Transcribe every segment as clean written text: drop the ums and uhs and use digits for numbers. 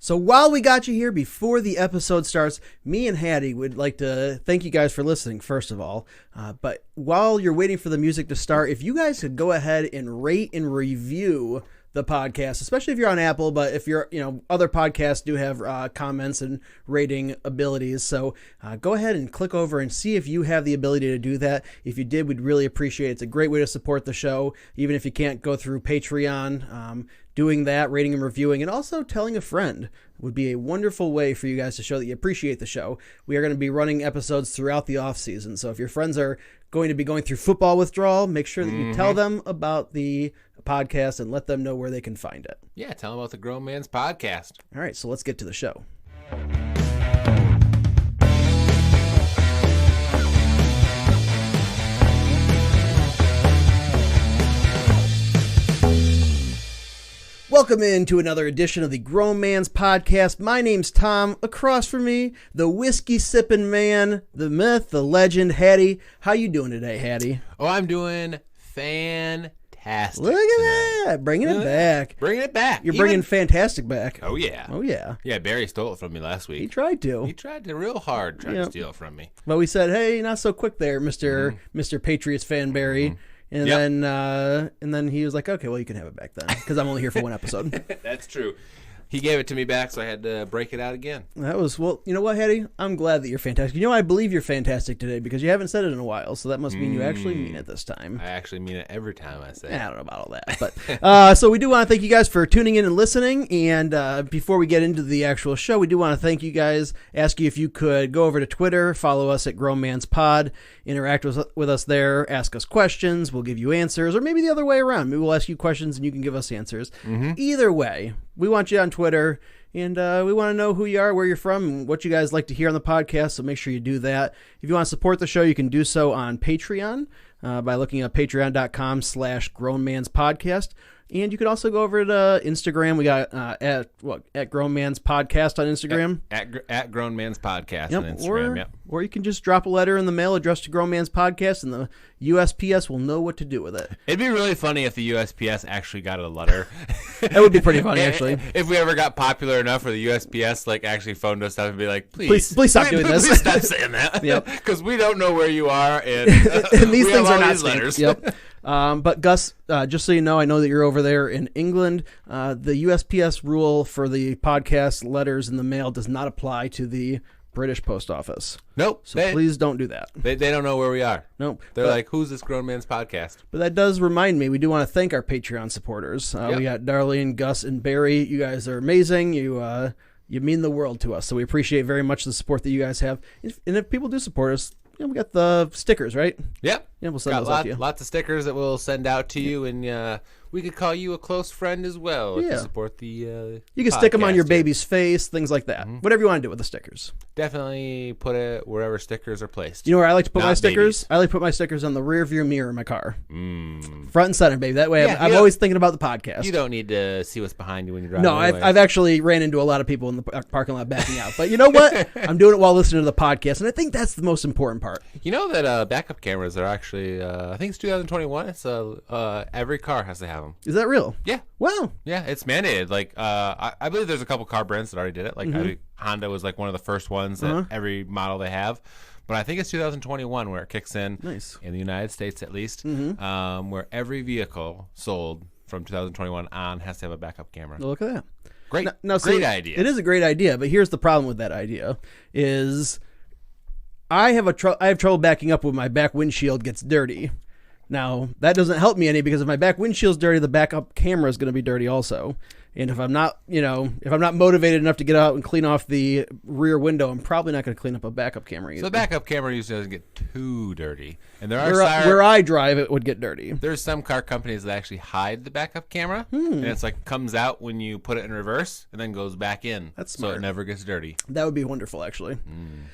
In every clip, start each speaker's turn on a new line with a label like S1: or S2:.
S1: So while we got you here, before the episode starts, me and Hattie would like to thank you guys for listening, first of all. But while you're waiting for the music to start, if you guys could go ahead and rate and review the podcast, especially if you're on Apple, but if you're, other podcasts do have comments and rating abilities. So go ahead and click over and see if you have the ability to do that. If you did, we'd really appreciate it. It's a great way to support the show, even if you can't go through Patreon. Doing that, rating and reviewing, and also telling a friend would be a wonderful way for you guys to show that you appreciate the show. We are going to be running episodes throughout the off season. So if your friends are going to be going through football withdrawal, make sure that you tell them about the podcast and let them know where they can find it.
S2: Yeah, tell them about the Grown Man's Podcast.
S1: All right, so let's get to the show. Welcome into another edition of the Grown Man's Podcast. My name's Tom. Across from me, the whiskey sipping man, the myth, the legend, Hattie. How you doing today, Hattie?
S2: Oh, I'm doing fantastic.
S1: Look at that, bringing it back.
S2: Bringing it back.
S1: You're bringing fantastic back.
S2: Oh yeah.
S1: Oh yeah.
S2: Yeah, Barry stole it from me last week.
S1: He tried to.
S2: He tried to real hard to steal it from me.
S1: But we said, hey, not so quick there, Mr. Patriots fan Barry. And then he was like, okay, well, you can have it back then, because I'm only here for one episode.
S2: That's true. He gave it to me back, so I had to break it out again.
S1: That was, well, you know what, Hattie? I'm glad that you're fantastic. I believe you're fantastic today, because you haven't said it in a while, so that must mean you actually mean it this time.
S2: I actually mean it every time I say it.
S1: I don't know about all that. But so we do want to thank you guys for tuning in and listening. And before we get into the actual show, we do want to thank you guys, ask you if you could go over to Twitter, follow us at Grown Man's Pod, interact with us there, ask us questions, we'll give you answers, or maybe the other way around. Maybe we'll ask you questions and you can give us answers. Either way, we want you on Twitter, and we want to know who you are, where you're from, and what you guys like to hear on the podcast, so make sure you do that. If you want to support the show, you can do so on Patreon by looking at patreon.com/grownmanspodcast. And you could also go over to Instagram. We got at Grown Man's Podcast on Instagram.
S2: At Grown Man's Podcast on Instagram,
S1: Or you can just drop a letter in the mail addressed to Grown Man's Podcast, and the USPS will know what to do with it.
S2: It'd be really funny if the USPS actually got a letter.
S1: That would be pretty funny, actually.
S2: If we ever got popular enough where the USPS actually phoned us up and be like, please
S1: stop doing this.
S2: Please stop saying that. Because we don't know where you are, and
S1: these things are not
S2: letters.
S1: Yep. But Gus, just so you know, I know that you're over there in England. The USPS rule for the podcast letters in the mail does not apply to the British Post Office.
S2: Nope.
S1: So please don't do that.
S2: They don't know where we are.
S1: Nope.
S2: They're like, who's this Grown Man's Podcast?
S1: But that does remind me, we do want to thank our Patreon supporters. We got Darlene, Gus, and Barry. You guys are amazing. You mean the world to us. So we appreciate very much the support that you guys have. And if people do support us, we got the stickers, right?
S2: Yep.
S1: Yeah, we'll send those out to you.
S2: Lots of stickers that we'll send out to you, and we could call you a close friend as well if you support the
S1: you can stick them on your baby's face, things like that. Whatever you want to do with the stickers.
S2: Definitely put it wherever stickers are placed.
S1: You know where I like to put my stickers? Babies. I like to put my stickers on the rear view mirror in my car. Front and center, baby. That way I'm always thinking about the podcast.
S2: You don't need to see what's behind you when you're driving.
S1: No, I've actually ran into a lot of people in the parking lot backing out. But you know what? I'm doing it while listening to the podcast, and I think that's the most important part.
S2: You know that backup cameras are actually, I think it's 2021. It's every car has to have them.
S1: Is that real?
S2: Yeah.
S1: Wow.
S2: Yeah, it's mandated. Like, I believe there's a couple car brands that already did it. Like, I think Honda was like one of the first ones that every model they have. But I think it's 2021 where it kicks in.
S1: Nice.
S2: In the United States, at least, where every vehicle sold from 2021 on has to have a backup camera.
S1: Well, look at that.
S2: Great.
S1: Now,
S2: great idea.
S1: It is a great idea, but here's the problem with that idea is I have trouble backing up when my back windshield gets dirty. Now, that doesn't help me any because if my back windshield's dirty, the backup camera is going to be dirty also. And if I'm not, motivated enough to get out and clean off the rear window, I'm probably not going to clean up a backup camera either.
S2: So the backup camera usually doesn't get too dirty. And there are
S1: where I drive, it would get dirty.
S2: There's some car companies that actually hide the backup camera, and it's like comes out when you put it in reverse and then goes back in.
S1: That's smart.
S2: So it never gets dirty.
S1: That would be wonderful, actually.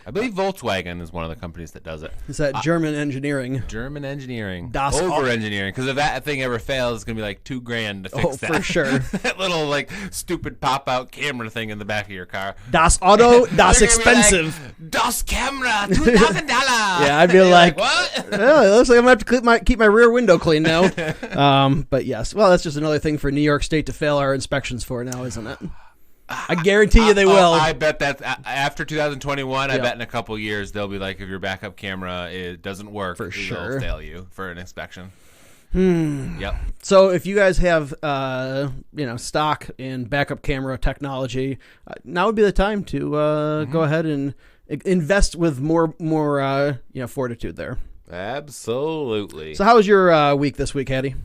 S2: I believe Volkswagen is one of the companies that does it.
S1: Is that German engineering?
S2: German engineering.
S1: Das
S2: over-engineering. Because if that thing ever fails, it's going to be like $2,000 to fix that.
S1: Oh, for sure.
S2: That little stupid pop-out camera thing in the back of your car.
S1: Das Auto, das expensive.
S2: Like, das Camera, $2,000.
S1: Yeah, I'd be like, what? Well, it looks like I'm going to have to keep my rear window clean now. But yes, well, that's just another thing for New York State to fail our inspections for now, isn't it? I guarantee you they will.
S2: I bet that after 2021, I bet in a couple years they'll be like, if your backup camera doesn't work,
S1: For sure.
S2: they'll fail you for an inspection.
S1: Yep. So if you guys have stock in backup camera technology, now would be the time to go ahead and invest with more fortitude there.
S2: Absolutely.
S1: So how was your week this week, Hattie?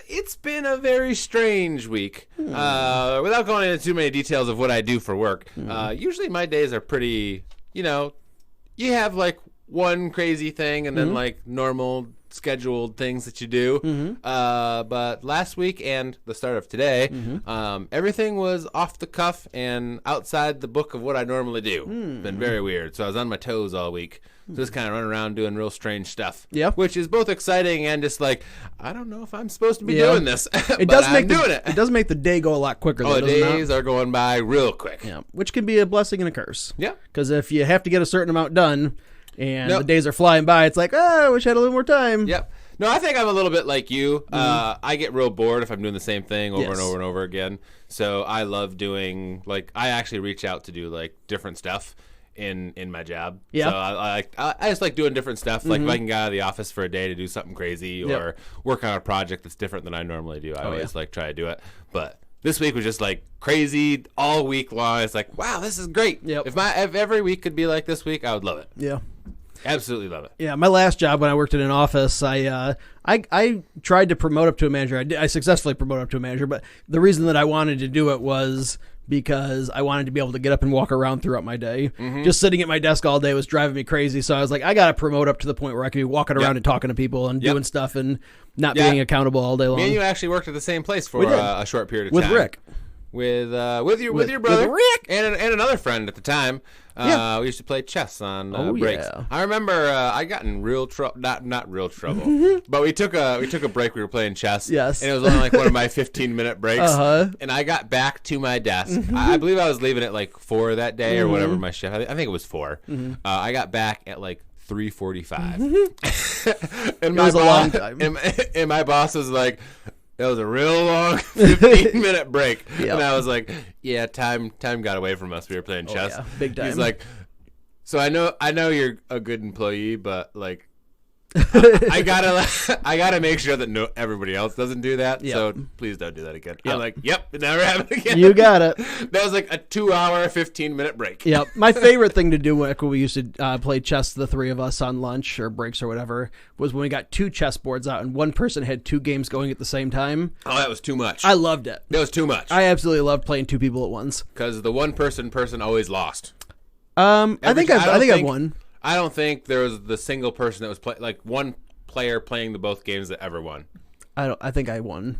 S2: It's been a very strange week. Without going into too many details of what I do for work, usually my days are pretty, you have like one crazy thing and then like normal scheduled things that you do. But last week and the start of today, everything was off the cuff and outside the book of what I normally do. It's been very weird. So I was on my toes all week. Just kind of running around doing real strange stuff. Yeah. Which is both exciting and just like, I don't know if I'm supposed to be doing this. It does make
S1: It does make the day go a lot quicker.
S2: The days are going by real quick.
S1: Yeah. Which can be a blessing and a curse.
S2: Yeah.
S1: Because if you have to get a certain amount done and the days are flying by, it's like, I wish I had a little more time.
S2: Yep. No, I think I'm a little bit like you. I get real bored if I'm doing the same thing over and over and over again. So I love doing, I actually reach out to do, different stuff in my job. Yeah. So I just like doing different stuff. Like if I can get out of the office for a day to do something crazy or work on a project that's different than I normally do. I always try to do it. But this week was just crazy all week long. It's like, wow, this is great. Yep. If every week could be like this week, I would love it. Yeah. Absolutely love it.
S1: Yeah, my last job when I worked in an office, I tried to promote up to a manager. I successfully promoted up to a manager, but the reason that I wanted to do it was because I wanted to be able to get up and walk around throughout my day. Just sitting at my desk all day was driving me crazy. So I was like, I got to promote up to the point where I can be walking around and talking to people and doing stuff and not being accountable all day long.
S2: Me and you actually worked at the same place for a short period of time.
S1: With Rick.
S2: With your brother
S1: with Rick.
S2: and another friend at the time. We used to play chess on breaks. Yeah. I remember I got in real trouble, not real trouble, but we took a break. We were playing chess. Yes, and it was only one of my 15-minute breaks. And I got back to my desk. I believe I was leaving at 4 that day or whatever my shift. I think it was 4. I got back at 3:45. And
S1: it was a long time.
S2: And my boss was like, that was a real long 15-minute break. And I was like, yeah, time got away from us. We were playing chess.
S1: Yeah, big time.
S2: He's like, so I know you're a good employee, but I gotta make sure that everybody else doesn't do that. Yep. So please don't do that again. Yep. I'm like, yep, it never happened again.
S1: You got it.
S2: That was a 2-hour, 15-minute break.
S1: Yep. My favorite thing to do when we used to play chess, the three of us on lunch or breaks or whatever, was when we got 2 chessboards out and one person had 2 games going at the same time.
S2: Oh, that was too much.
S1: I loved it.
S2: That was too much.
S1: I absolutely loved playing 2 people at once.
S2: Because the one person always lost.
S1: I think I've won.
S2: I don't think there was the single person that was one player playing the both games that ever won.
S1: I think I won.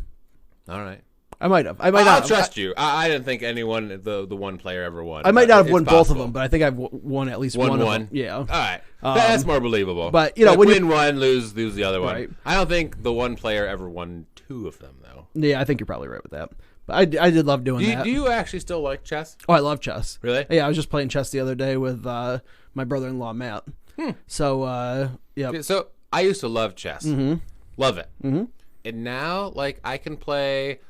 S2: All right.
S1: I might have.
S2: I'll trust you. I didn't think anyone, the one player ever won.
S1: I might not have won both of them, but I think I've won at least one of them. Yeah.
S2: All right. That's more believable.
S1: But when
S2: win one, lose the other one. Right. I don't think the one player ever won 2 of them, though.
S1: Yeah, I think you're probably right with that. But I did love doing that.
S2: Do you actually still like chess?
S1: Oh, I love chess.
S2: Really?
S1: Yeah, I was just playing chess the other day with my brother-in-law, Matt. So, yeah.
S2: So I used to love chess. Love it. And now, I can play,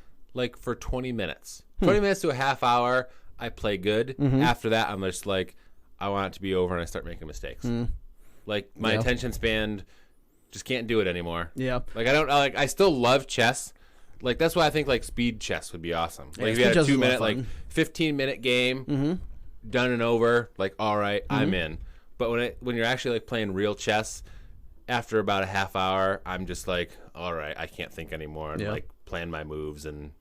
S2: for 20 minutes. 20 minutes to a half hour, I play good. After that, I'm just I want it to be over and I start making mistakes. My attention span just can't do it anymore. Yeah. I still love chess. That's why I think, speed chess would be awesome. If you had a 2-minute, 15-minute game, done and over, all right, I'm in. But when you're actually playing real chess, after about a half hour, I'm just all right, I can't think anymore, and plan my moves, and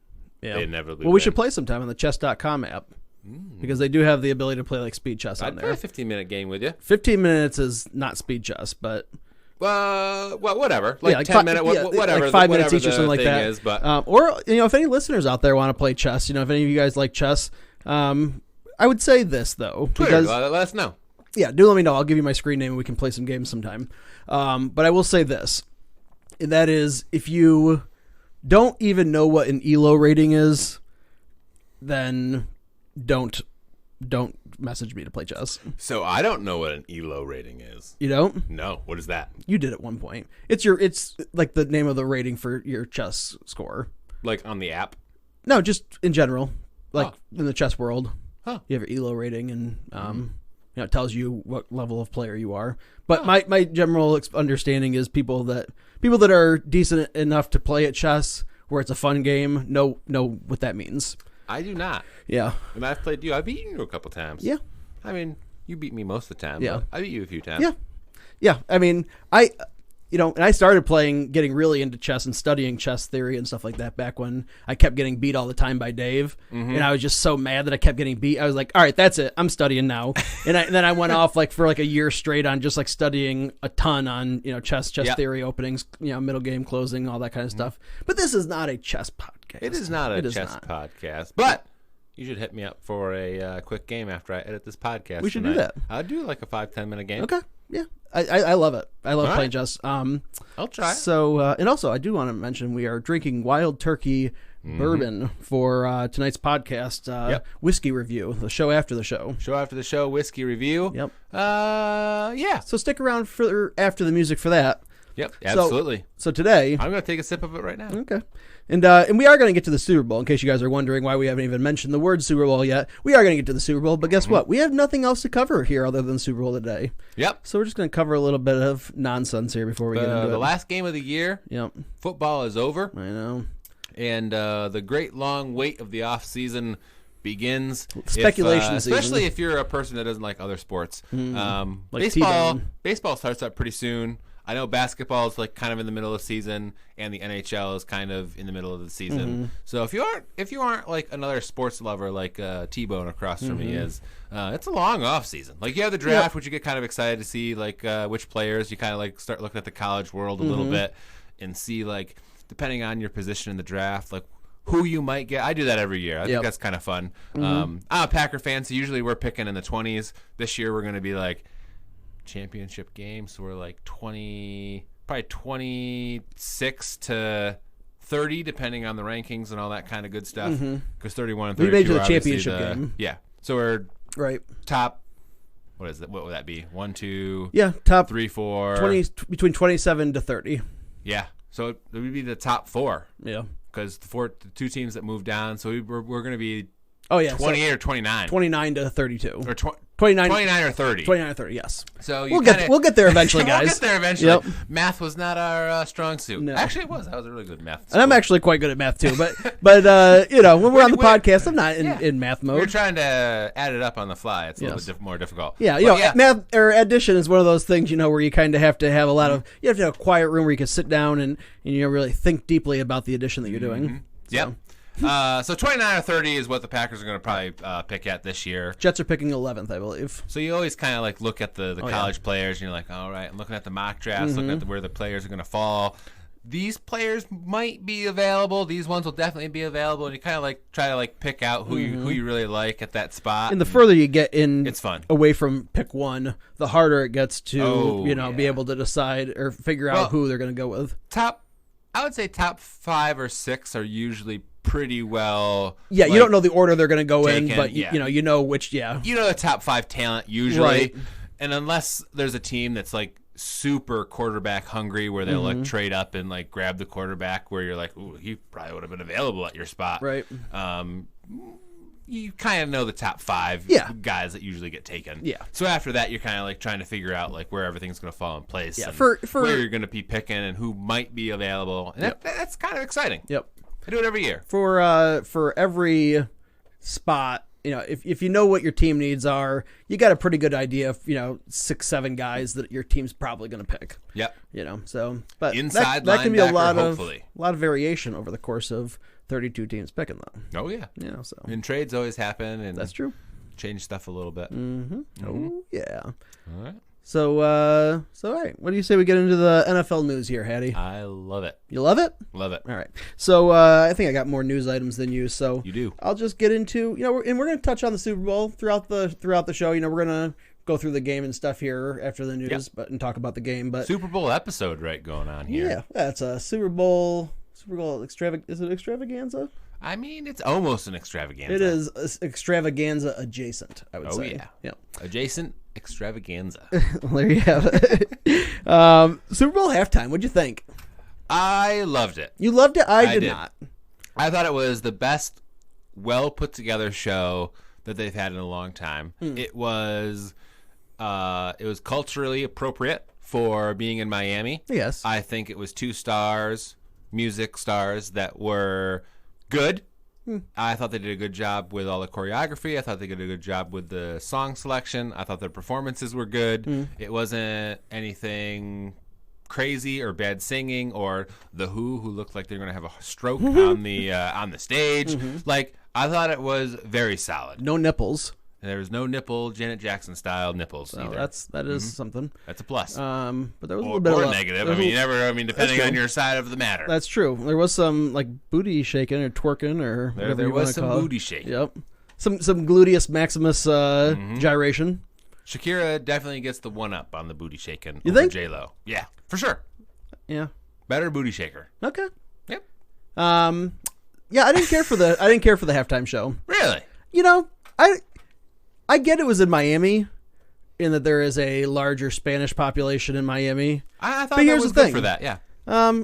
S2: they inevitably.
S1: Well, we should play sometime on the chess.com app because they do have the ability to play speed chess on there.
S2: I'd play a 15-minute game with you.
S1: 15 minutes is not speed chess, but.
S2: Well, whatever. 10 minutes, whatever.
S1: 5 minutes each or something like that.
S2: Is, but
S1: or if any listeners out there want to play chess, if any of you guys like chess, I would say this though.
S2: Twitter, let us know.
S1: Yeah, do let me know. I'll give you my screen name and we can play some games sometime. But I will say this, and that is, if you don't even know what an ELO rating is, then don't message me to play chess.
S2: So I don't know what an ELO rating is.
S1: You don't?
S2: No. What is that?
S1: You did at one point. It's the name of the rating for your chess score.
S2: On the app?
S1: No, just in general. like in the chess world.
S2: Huh.
S1: You have your ELO rating, and it tells you what level of player you are. But my general understanding is people that are decent enough to play at chess, where it's a fun game, know what that means.
S2: I do not.
S1: Yeah.
S2: When I've played you, I've beaten you a couple times.
S1: Yeah.
S2: I mean, you beat me most of the time.
S1: Yeah.
S2: But I beat you a few times.
S1: Yeah. Yeah. I mean, and I started getting really into chess and studying chess theory and stuff like that back when I kept getting beat all the time by Dave. And I was just so mad that I kept getting beat. I was like, all right, that's it. I'm studying now. And then I went off for a year straight on just studying a ton on, chess theory, openings, middle game, closing, all that kind of stuff. But this is not a chess podcast.
S2: It is not a chess podcast. But you should hit me up for a quick game after I edit this podcast.
S1: We should do that.
S2: I'll do like a 5-10 minute game.
S1: Okay. Yeah. I love it. I love playing chess.
S2: I'll try.
S1: So, and also I do want to mention we are drinking Wild Turkey bourbon for tonight's podcast, whiskey review, the show after the show.
S2: Show after the show, whiskey review.
S1: Yep.
S2: Yeah.
S1: So stick around for after the music for that.
S2: Yep, absolutely.
S1: So today,
S2: I'm going to take a sip of it right now.
S1: Okay. And we are going to get to the Super Bowl, in case you guys are wondering why we haven't even mentioned the word Super Bowl yet. We are going to get to the Super Bowl, but guess what? We have nothing else to cover here other than Super Bowl today.
S2: Yep.
S1: So we're just going to cover a little bit of nonsense here before we get into it.
S2: The last game of the year.
S1: Yep.
S2: Football is over.
S1: I know.
S2: And the great long wait of the off season begins.
S1: Speculation season.
S2: Especially if you're a person that doesn't like other sports.
S1: Like
S2: baseball starts up pretty soon. I know basketball is kind of in the middle of the season, and the NHL is kind of in the middle of the season. So if you aren't like another sports lover like T-Bone across from me is, it's a long off season. Like you have the draft, which you get kind of excited to see which players. You kind of start looking at the college world a little bit and see depending on your position in the draft, who you might get. I do that every year. I think that's kind of fun. I'm a Packer fan, so usually we're picking in the 20s. This year we're going to be championship game, so we're probably 26 to 30 depending on the rankings and all that kind of good stuff, because 31 and 32
S1: we made
S2: are
S1: the championship game.
S2: Yeah, so we're
S1: right
S2: top, what is it, what would that be, 1 2
S1: top
S2: 3 4
S1: 20 between 27 to 30.
S2: Yeah, so it would be the top 4, because the two teams that moved down, so we're going to be 28 or 29
S1: to 32
S2: or
S1: 29
S2: or 30.
S1: 29 or 30, yes.
S2: So
S1: we'll get there eventually, guys.
S2: We'll get there eventually.
S1: Yep.
S2: Math was not our strong suit.
S1: No.
S2: Actually, it was. I was really good at math.
S1: And I'm actually quite good at math too. But when we're on the podcast, I'm not in math mode.
S2: We're trying to add it up on the fly. It's a little bit more difficult.
S1: Yeah, math or addition is one of those things where you kind of have to have you have to have a quiet room where you can sit down and really think deeply about the addition that you're doing. So.
S2: Yep. So 29 or 30 is what the Packers are going to probably pick at this year.
S1: Jets are picking 11th, I believe.
S2: So you always kind of look at the college players, and you're like, all right, I'm looking at the mock drafts, looking at where the players are going to fall. These players might be available. These ones will definitely be available, and you kind of try to pick out who you really like at that spot.
S1: And the further you get in,
S2: it's fun.
S1: Away from pick one, the harder it gets to be able to decide or figure out who they're going to go with.
S2: I would say top 5 or 6 are usually pretty well.
S1: Yeah, you don't know the order they're going to go in, but you know which. Yeah,
S2: you know the top 5 talent usually,
S1: right.
S2: And unless there's a team that's super quarterback hungry, where they'll trade up and grab the quarterback, where you're ooh, he probably would have been available at your spot,
S1: right?
S2: You kind of know the top 5 guys that usually get taken.
S1: Yeah.
S2: So after that, you're kind of trying to figure out where everything's going to fall in place.
S1: Yeah.
S2: And
S1: For
S2: where you're going to be picking and who might be available, and that's kind of exciting.
S1: Yep.
S2: I do it every year.
S1: For every spot, if you know what your team needs are, you got a pretty good idea of 6-7 guys that your team's probably going to pick.
S2: Yep.
S1: So but
S2: inside
S1: that can be a lot
S2: hopefully.
S1: of variation over the course of 32 teams picking though.
S2: Oh yeah.
S1: So
S2: and trades always happen, and
S1: that's true.
S2: Change stuff a little bit.
S1: Oh yeah.
S2: All right.
S1: So all right. What do you say we get into the NFL news here, Hattie?
S2: I love it.
S1: You love it?
S2: Love it.
S1: All right. So I think I got more news items than you. So
S2: you do.
S1: I'll just get into and we're going to touch on the Super Bowl throughout the show. We're going to go through the game and stuff here after the news, and talk about the game. But
S2: Super Bowl episode going on here.
S1: Yeah, that's a Super Bowl extravaganza. Is it extravaganza?
S2: I mean, it's almost an extravaganza.
S1: It is extravaganza adjacent, I would say.
S2: Oh, yeah. Adjacent extravaganza.
S1: Well, there you have it. Super Bowl halftime. What'd you think?
S2: I loved it.
S1: You loved it? I did not.
S2: I thought it was the best well put together show that they've had in a long time. It was culturally appropriate for being in Miami.
S1: Yes.
S2: I think it was 2 stars, music stars that were good. I thought they did a good job with all the choreography. I thought they did a good job with the song selection. I thought their performances were good. It wasn't anything crazy or bad singing, or the who looked like they're going to have a stroke on the stage. Like, I thought it was very solid.
S1: No nipples.
S2: And there was no nipple, Janet Jackson style nipples either.
S1: That is something.
S2: That's a plus.
S1: But there was a
S2: Or
S1: little bit of
S2: negative. Depending on your side of the matter.
S1: That's true. There was some like booty shaking or twerking or whatever
S2: There
S1: you
S2: was
S1: want to
S2: some
S1: call
S2: booty
S1: it.
S2: shaking.
S1: Yep. Some gluteus maximus gyration.
S2: Shakira definitely gets the one up on the booty shaking.
S1: You
S2: over
S1: think?
S2: J-Lo. Yeah, for sure.
S1: Yeah.
S2: Better booty shaker.
S1: Okay.
S2: Yep.
S1: Yeah, I didn't care for the halftime show.
S2: Really?
S1: You know, I get it was in Miami, in that there is a larger Spanish population in Miami.
S2: I thought
S1: But
S2: that
S1: here's
S2: was
S1: the
S2: good
S1: thing.
S2: for that. Yeah.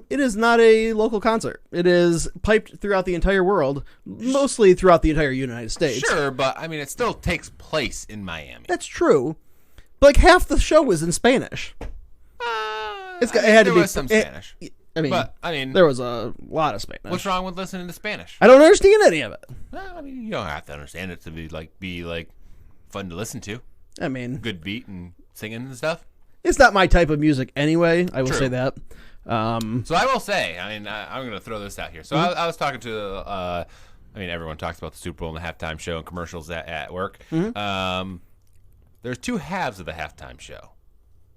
S1: It is not a local concert. It is piped throughout the entire world, mostly throughout the entire United States.
S2: Sure, but I mean, it still takes place in Miami.
S1: That's true. But like half the show was in Spanish. It had to
S2: there
S1: be
S2: was some Spanish.
S1: I mean, there was a lot of Spanish.
S2: What's wrong with listening to Spanish?
S1: I don't understand any of it.
S2: Well, I mean, you don't have to understand it to be fun to listen to.
S1: I mean,
S2: Good beat and singing and stuff.
S1: it's not my type of music anyway. I will
S2: True.
S1: say that.
S2: So I will say, I mean, I'm going to throw this out here. So I was talking to, everyone talks about the Super Bowl and the halftime show and commercials at work. There's 2 halves of the halftime show.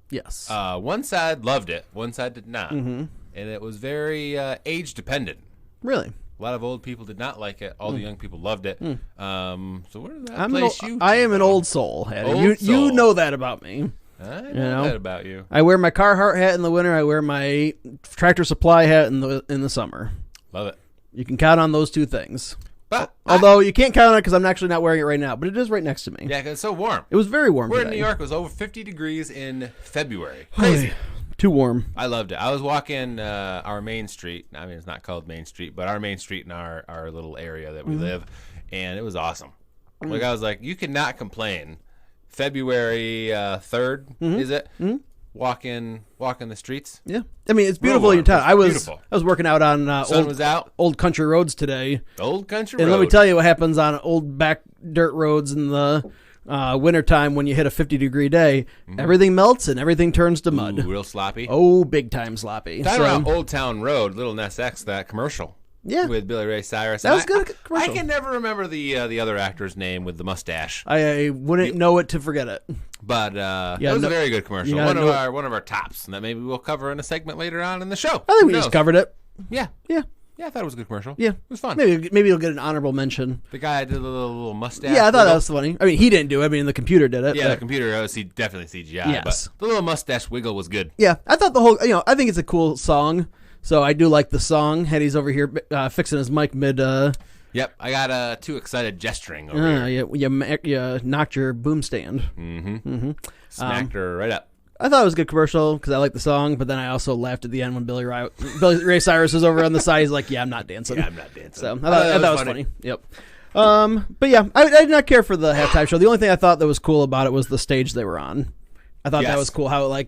S1: Yes.
S2: One side loved it, one side did not. And it was very age dependent.
S1: Really?
S2: A lot of old people did not like it. All the young people loved it. So where does that
S1: I
S2: place
S1: am an old soul, Hattie.
S2: Old soul.
S1: You know that about me.
S2: I know that about you.
S1: I wear my Carhartt hat in the winter. I wear my Tractor Supply hat in the summer.
S2: Love it.
S1: You can count on those 2 things.
S2: But
S1: Although you can't count on it because I'm actually not wearing it right now, but it is right next to me.
S2: yeah, 'cause it's so warm.
S1: It was very warm
S2: We're
S1: today.
S2: in New York. It was over 50 degrees in February. Crazy.
S1: Too warm.
S2: I loved it. I was walking our main street. I mean, it's not called Main Street, but our main street in our little area that we live, and it was awesome. Like, I was like, you cannot complain. February 3rd, is it? Walking the streets.
S1: Yeah. I mean, it's beautiful
S2: warm.
S1: in your town.
S2: It's beautiful.
S1: I was working out on
S2: Sun was out.
S1: old country roads today.
S2: Old country
S1: And
S2: road.
S1: let me tell you what happens on old back dirt roads in the wintertime when you hit a 50-degree day. Everything melts and everything turns to mud.
S2: Ooh, real sloppy.
S1: Oh, big time sloppy.
S2: Talking about Old Town Road, Little Ness X, that commercial.
S1: Yeah.
S2: With Billy Ray Cyrus.
S1: That was good
S2: I
S1: commercial.
S2: can never remember the other actor's name with the mustache.
S1: I wouldn't know it to forget it.
S2: But it was a very good commercial.
S1: Yeah,
S2: One of our tops, and that maybe we'll cover in a segment later on in the show.
S1: I think
S2: Who
S1: we
S2: knows?
S1: just covered it.
S2: Yeah.
S1: Yeah.
S2: Yeah, I thought it was a good commercial.
S1: Yeah.
S2: It was fun.
S1: Maybe you'll get an honorable mention.
S2: The guy did a little mustache.
S1: Yeah, I thought
S2: wiggle.
S1: that was funny. I mean, he didn't do it. I mean, the computer did it.
S2: Yeah, the
S1: but-
S2: computer definitely CGI.
S1: Yes.
S2: But the little mustache wiggle was good.
S1: Yeah, I thought the whole, I think it's a cool song. So I do like the song. Hetty's over here fixing his mic mid.
S2: Yep, I got too excited gesturing over here.
S1: You knocked your boom stand.
S2: Smacked her right up.
S1: I thought it was a good commercial because I like the song, but then I also laughed at the end when Billy Ray Cyrus was over on the side. He's like, "Yeah, I'm not dancing."
S2: Yeah, I'm not dancing.
S1: So I thought that was funny. Yep. But yeah, I did not care for the halftime show. The only thing I thought that was cool about it was the stage they were on. I thought that was cool how it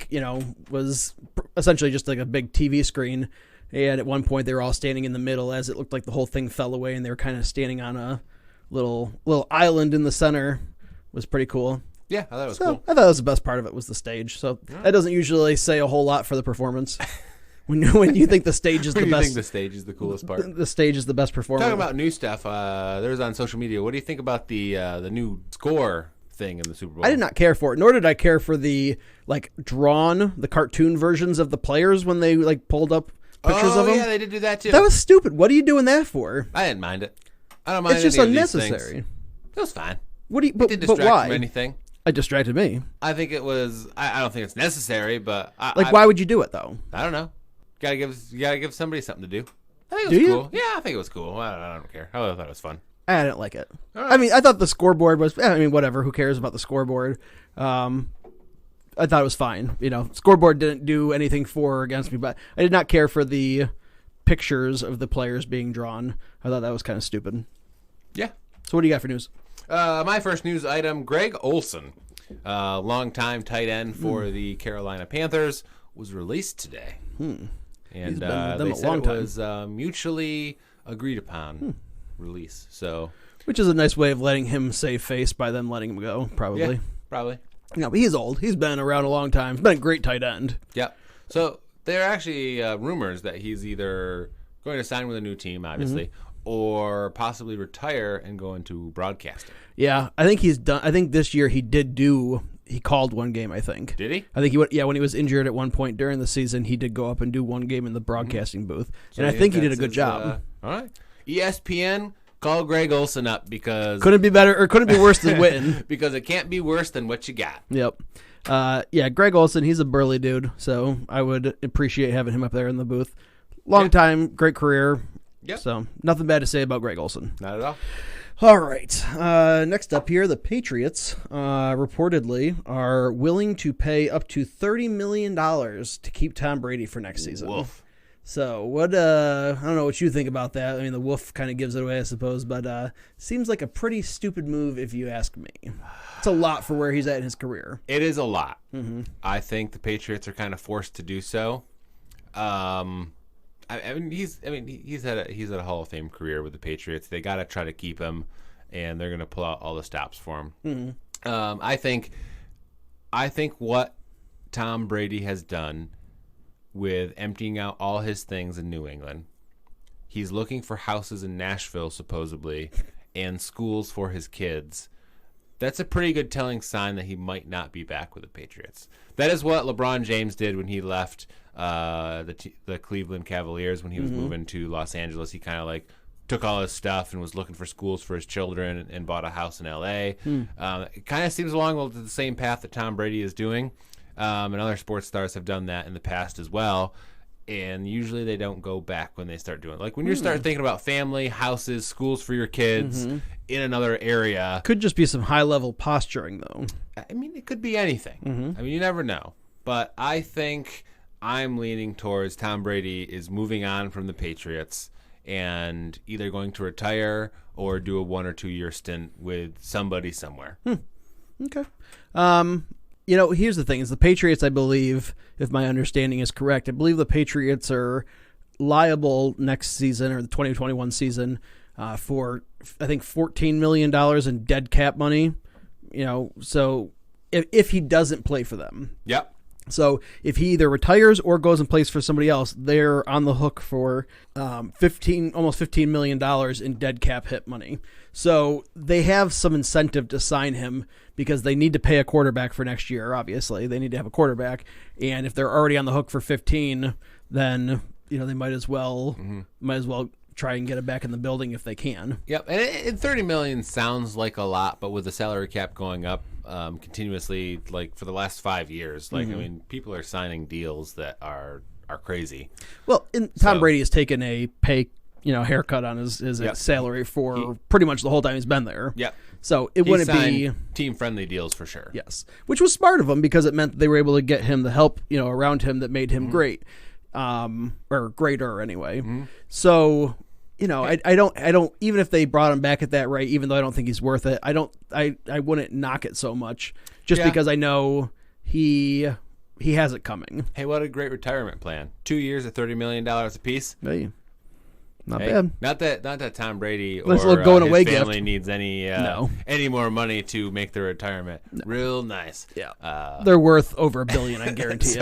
S1: was essentially just like a big TV screen. And at one point they were all standing in the middle as it looked like the whole thing fell away and they were kind of standing on a little island in the center. It was pretty cool.
S2: Yeah, I thought it was cool.
S1: I thought that was the best part of it was the stage. So that doesn't usually say a whole lot for the performance. when you think the stage is the
S2: You
S1: best.
S2: think the stage is the coolest part?
S1: The stage is the best performance.
S2: Talking about new stuff, there's on social media. What do you think about the new score thing in the Super Bowl?
S1: I did not care for it, nor did I care for the the cartoon versions of the players when they pulled up pictures of them.
S2: Yeah, they did do that too.
S1: That was stupid. What are you doing that for?
S2: I didn't mind it. I don't mind.
S1: It's just
S2: any of these
S1: unnecessary.
S2: things. It was fine.
S1: What do you?
S2: It
S1: But,
S2: didn't
S1: but
S2: distract
S1: why?
S2: from anything.
S1: It distracted me.
S2: I think it was. I don't think it's necessary, but
S1: Why would you do it though?
S2: I don't know. You gotta give somebody something to do. I think it
S1: Do
S2: was
S1: you?
S2: cool. Yeah, I think it was cool. I don't care. I thought it was fun.
S1: I didn't like it.
S2: All right.
S1: I mean, I thought the scoreboard was. I mean, whatever. Who cares about the scoreboard? I thought it was fine. Scoreboard didn't do anything for or against me, but I did not care for the pictures of the players being drawn. I thought that was kind of stupid.
S2: Yeah.
S1: So what do you got for news?
S2: My first news item, Greg Olsen, longtime tight end for the Carolina Panthers, was released today. And
S1: He's been with them
S2: they
S1: a
S2: said
S1: long
S2: it
S1: time.
S2: was mutually agreed upon release. So,
S1: Which is a nice way of letting him save face by them letting him go, probably.
S2: yeah, probably.
S1: No, but he's old. He's been around a long time. He's been a great tight end.
S2: Yep. So there are actually rumors that he's either going to sign with a new team, obviously, or possibly retire and go into broadcasting.
S1: Yeah, I think he's done. I think this year he called one game, I think.
S2: Did he?
S1: I think he went, when he was injured at one point during the season, he did go up and do one game in the broadcasting booth.
S2: So
S1: and I think he did a
S2: that's
S1: good
S2: his,
S1: job.
S2: All right. ESPN, call Greg Olsen up because
S1: Couldn't be better, or couldn't be worse than Witten.
S2: because it can't be worse than what you got.
S1: Yep. Yeah, Greg Olsen, he's a burly dude, so I would appreciate having him up there in the booth. Long time, great career.
S2: Yep.
S1: So nothing bad to say about Greg Olsen.
S2: Not at all.
S1: All right. Next up here, the Patriots reportedly are willing to pay up to $30 million to keep Tom Brady for next season.
S2: Woof.
S1: So what? I don't know what you think about that. I mean, the wolf kind of gives it away, I suppose, but seems like a pretty stupid move if you ask me. It's a lot for where he's at in his career.
S2: It is a lot. I think the Patriots are kind of forced to do so. I mean, he's had a Hall of Fame career with the Patriots. They got to try to keep him, and they're going to pull out all the stops for him. I think what Tom Brady has done with emptying out all his things in New England, he's looking for houses in Nashville supposedly, and schools for his kids. That's a pretty good telling sign that he might not be back with the Patriots. That is what LeBron James did when he left the Cleveland Cavaliers when he was moving to Los Angeles. He kind of like took all his stuff and was looking for schools for his children and bought a house in L.A. It kind of seems along the same path that Tom Brady is doing, and other sports stars have done that in the past as well. And usually they don't go back when they start doing it. Like when you start thinking about family, houses, schools for your kids in another area.
S1: Could just be some high-level posturing, though.
S2: I mean, it could be anything. I mean, you never know. But I think I'm leaning towards Tom Brady is moving on from the Patriots and either going to retire or do a 1 or 2 year stint with somebody somewhere.
S1: Okay. Here's the thing: is the Patriots, I believe, if my understanding is correct, I believe the Patriots are liable next season or the 2021 season for I think $14 million in dead cap money. So if he doesn't play for them,
S2: Yep.
S1: So if he either retires or goes and plays for somebody else, they're on the hook for almost $15 million in dead cap hit money. So they have some incentive to sign him because they need to pay a quarterback for next year. Obviously, they need to have a quarterback, and if they're already on the hook for 15, then they might as well try and get it back in the building if they can.
S2: Yep, and $30 million sounds like a lot, but with the salary cap going up continuously, like for the last 5 years, I mean, people are signing deals that are crazy.
S1: Well, Tom Brady has taken a pay, haircut on his salary for pretty much the whole time he's been there.
S2: Yep.
S1: So it wouldn't be
S2: team-friendly deals for sure.
S1: Yes, which was smart of him because it meant they were able to get him the help, around him that made him great, or greater anyway. So. I don't even if they brought him back at that rate, even though I don't think he's worth it, I wouldn't knock it so much just because I know he has it coming.
S2: Hey, what a great retirement plan. 2 years at $30 million a piece.
S1: Hey, not bad.
S2: Not that Tom Brady or
S1: Nice little going
S2: his
S1: away
S2: family
S1: gift.
S2: Needs any more money to make their retirement. No. Real nice.
S1: Yeah. They're worth over $1 billion, I guarantee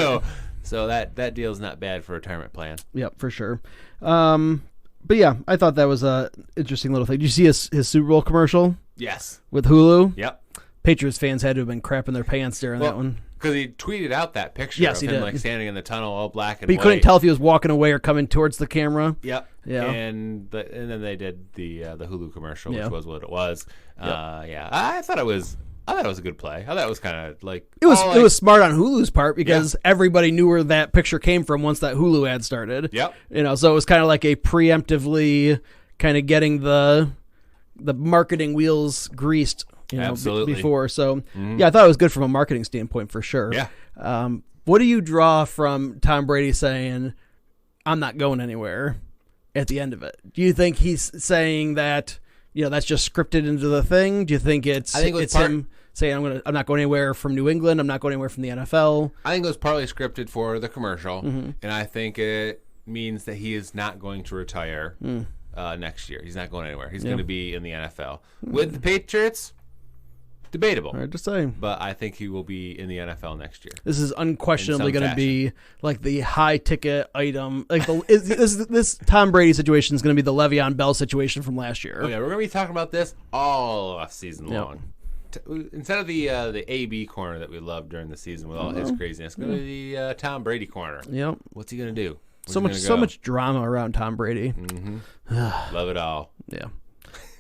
S2: So that deal's not bad for a retirement plan.
S1: Yep, for sure. But yeah, I thought that was a interesting little thing. Did you see his Super Bowl commercial?
S2: Yes.
S1: With Hulu?
S2: Yep.
S1: Patriots fans had to have been crapping their pants during that one.
S2: Because he tweeted out that picture of him like standing in the tunnel all black and white.
S1: But you couldn't tell if he was walking away or coming towards the camera.
S2: Yep.
S1: Yeah.
S2: And then they did the Hulu commercial, which was what it was. Yep. I thought it was a good play. I thought it was kind of like
S1: it was smart on Hulu's part because everybody knew where that picture came from once that Hulu ad started.
S2: Yep.
S1: So it was kind of like a preemptively kind of getting the marketing wheels greased.
S2: Absolutely.
S1: Before. So I thought it was good from a marketing standpoint for sure.
S2: Yeah.
S1: What do you draw from Tom Brady saying, "I'm not going anywhere" at the end of it? Do you think he's saying that that's just scripted into the thing? Do you think it's him saying I'm not going anywhere from New England, I'm not going anywhere from the NFL?
S2: I think it was partly scripted for the commercial, and I think it means that he is not going to retire next year. He's not going anywhere. He's going to be in the NFL. With the Patriots, debatable.
S1: Hard to say.
S2: But I think he will be in the NFL next year.
S1: This is unquestionably going to be like the high ticket item. Like this Tom Brady situation is going to be the Le'Veon Bell situation from last year.
S2: Oh yeah, we're going to be talking about this all off season long. Instead of the AB corner that we loved during the season with all his craziness, it's going to be the Tom Brady corner.
S1: Yep.
S2: What's he going to do?
S1: So much drama around Tom Brady.
S2: Love it all.
S1: Yeah.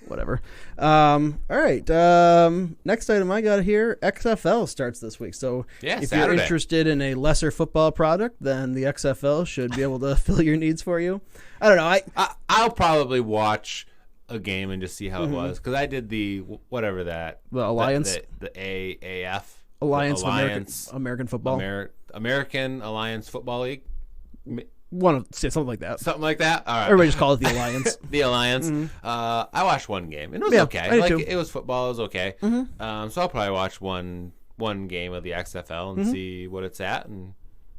S1: Whatever. All right. Next item I got here, XFL starts this week. So if
S2: Saturday.
S1: You're interested in a lesser football product, then the XFL should be able to fill your needs for you. I don't know.
S2: I'll probably watch a game and just see how it was, because I did the
S1: Alliance,
S2: the AAF
S1: Alliance, American Football,
S2: American Alliance Football League.
S1: Something like that.
S2: Something like that. All right.
S1: Everybody just call it the Alliance.
S2: The Alliance. I watched one game, and it was okay. It was football. It was okay. So I'll probably watch one game of the XFL and see what it's at and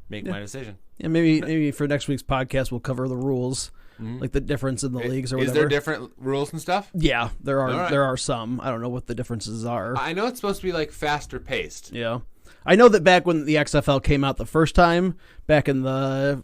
S2: make my decision.
S1: Yeah, maybe for next week's podcast we'll cover the rules, like the difference in the leagues or whatever.
S2: Is there different rules and stuff?
S1: Yeah, there are.
S2: Right.
S1: There are some. I don't know what the differences are.
S2: I know it's supposed to be like faster paced.
S1: Yeah, I know that back when the XFL came out the first time, back in the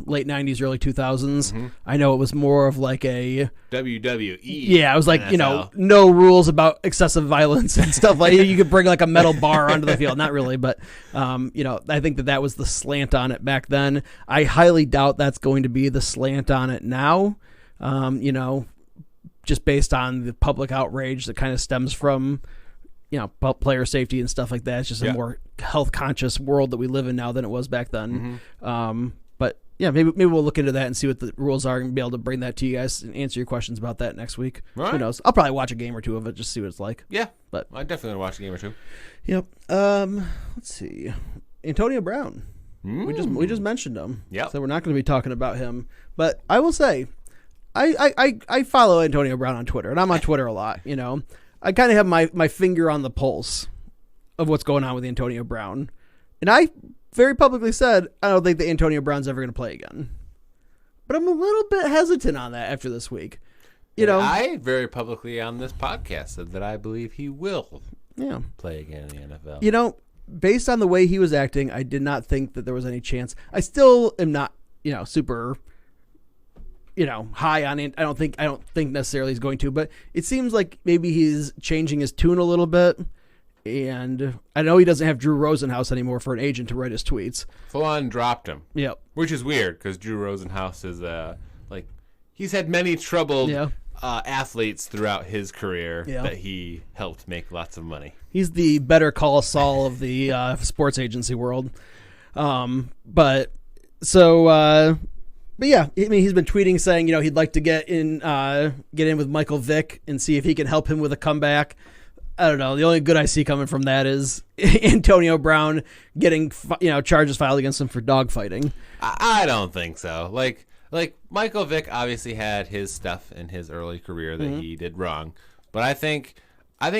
S1: late 90s, early 2000s. I know it was more of like a
S2: WWE.
S1: Yeah, it was like,
S2: NFL.
S1: No rules about excessive violence and stuff. Like you could bring like a metal bar onto the field. Not really, but, I think that was the slant on it back then. I highly doubt that's going to be the slant on it now, just based on the public outrage that kind of stems from, player safety and stuff like that. It's just a more health conscious world that we live in now than it was back then. But yeah, maybe we'll look into that and see what the rules are and be able to bring that to you guys and answer your questions about that next week.
S2: Right.
S1: Who knows? I'll probably watch a game or two of it just to see what it's like.
S2: Yeah,
S1: but
S2: I definitely want to watch a game or two.
S1: Yep. Let's see. Antonio Brown. We just mentioned him.
S2: Yeah.
S1: So we're not going to be talking about him. But I will say, I follow Antonio Brown on Twitter, and I'm on Twitter a lot. I kind of have my finger on the pulse of what's going on with Antonio Brown, and I very publicly said I don't think that Antonio Brown's ever going to play again. But I'm a little bit hesitant on that after this week.
S2: I very publicly on this podcast said that I believe he will play again in the NFL.
S1: Based on the way he was acting, I did not think that there was any chance. I still am not, super, high on it. I don't think necessarily he's going to, but it seems like maybe he's changing his tune a little bit. And I know he doesn't have Drew Rosenhaus anymore for an agent to write his tweets.
S2: Full on dropped him.
S1: Yep.
S2: Which is weird because Drew Rosenhaus is he's had many troubled athletes throughout his career that he helped make lots of money.
S1: He's the Better Call Saul of the sports agency world. But yeah, I mean, he's been tweeting saying, he'd like to get in with Michael Vick and see if he can help him with a comeback. I don't know. The only good I see coming from that is Antonio Brown getting, charges filed against him for dogfighting.
S2: I don't think so. Like Michael Vick obviously had his stuff in his early career that he did wrong, but I think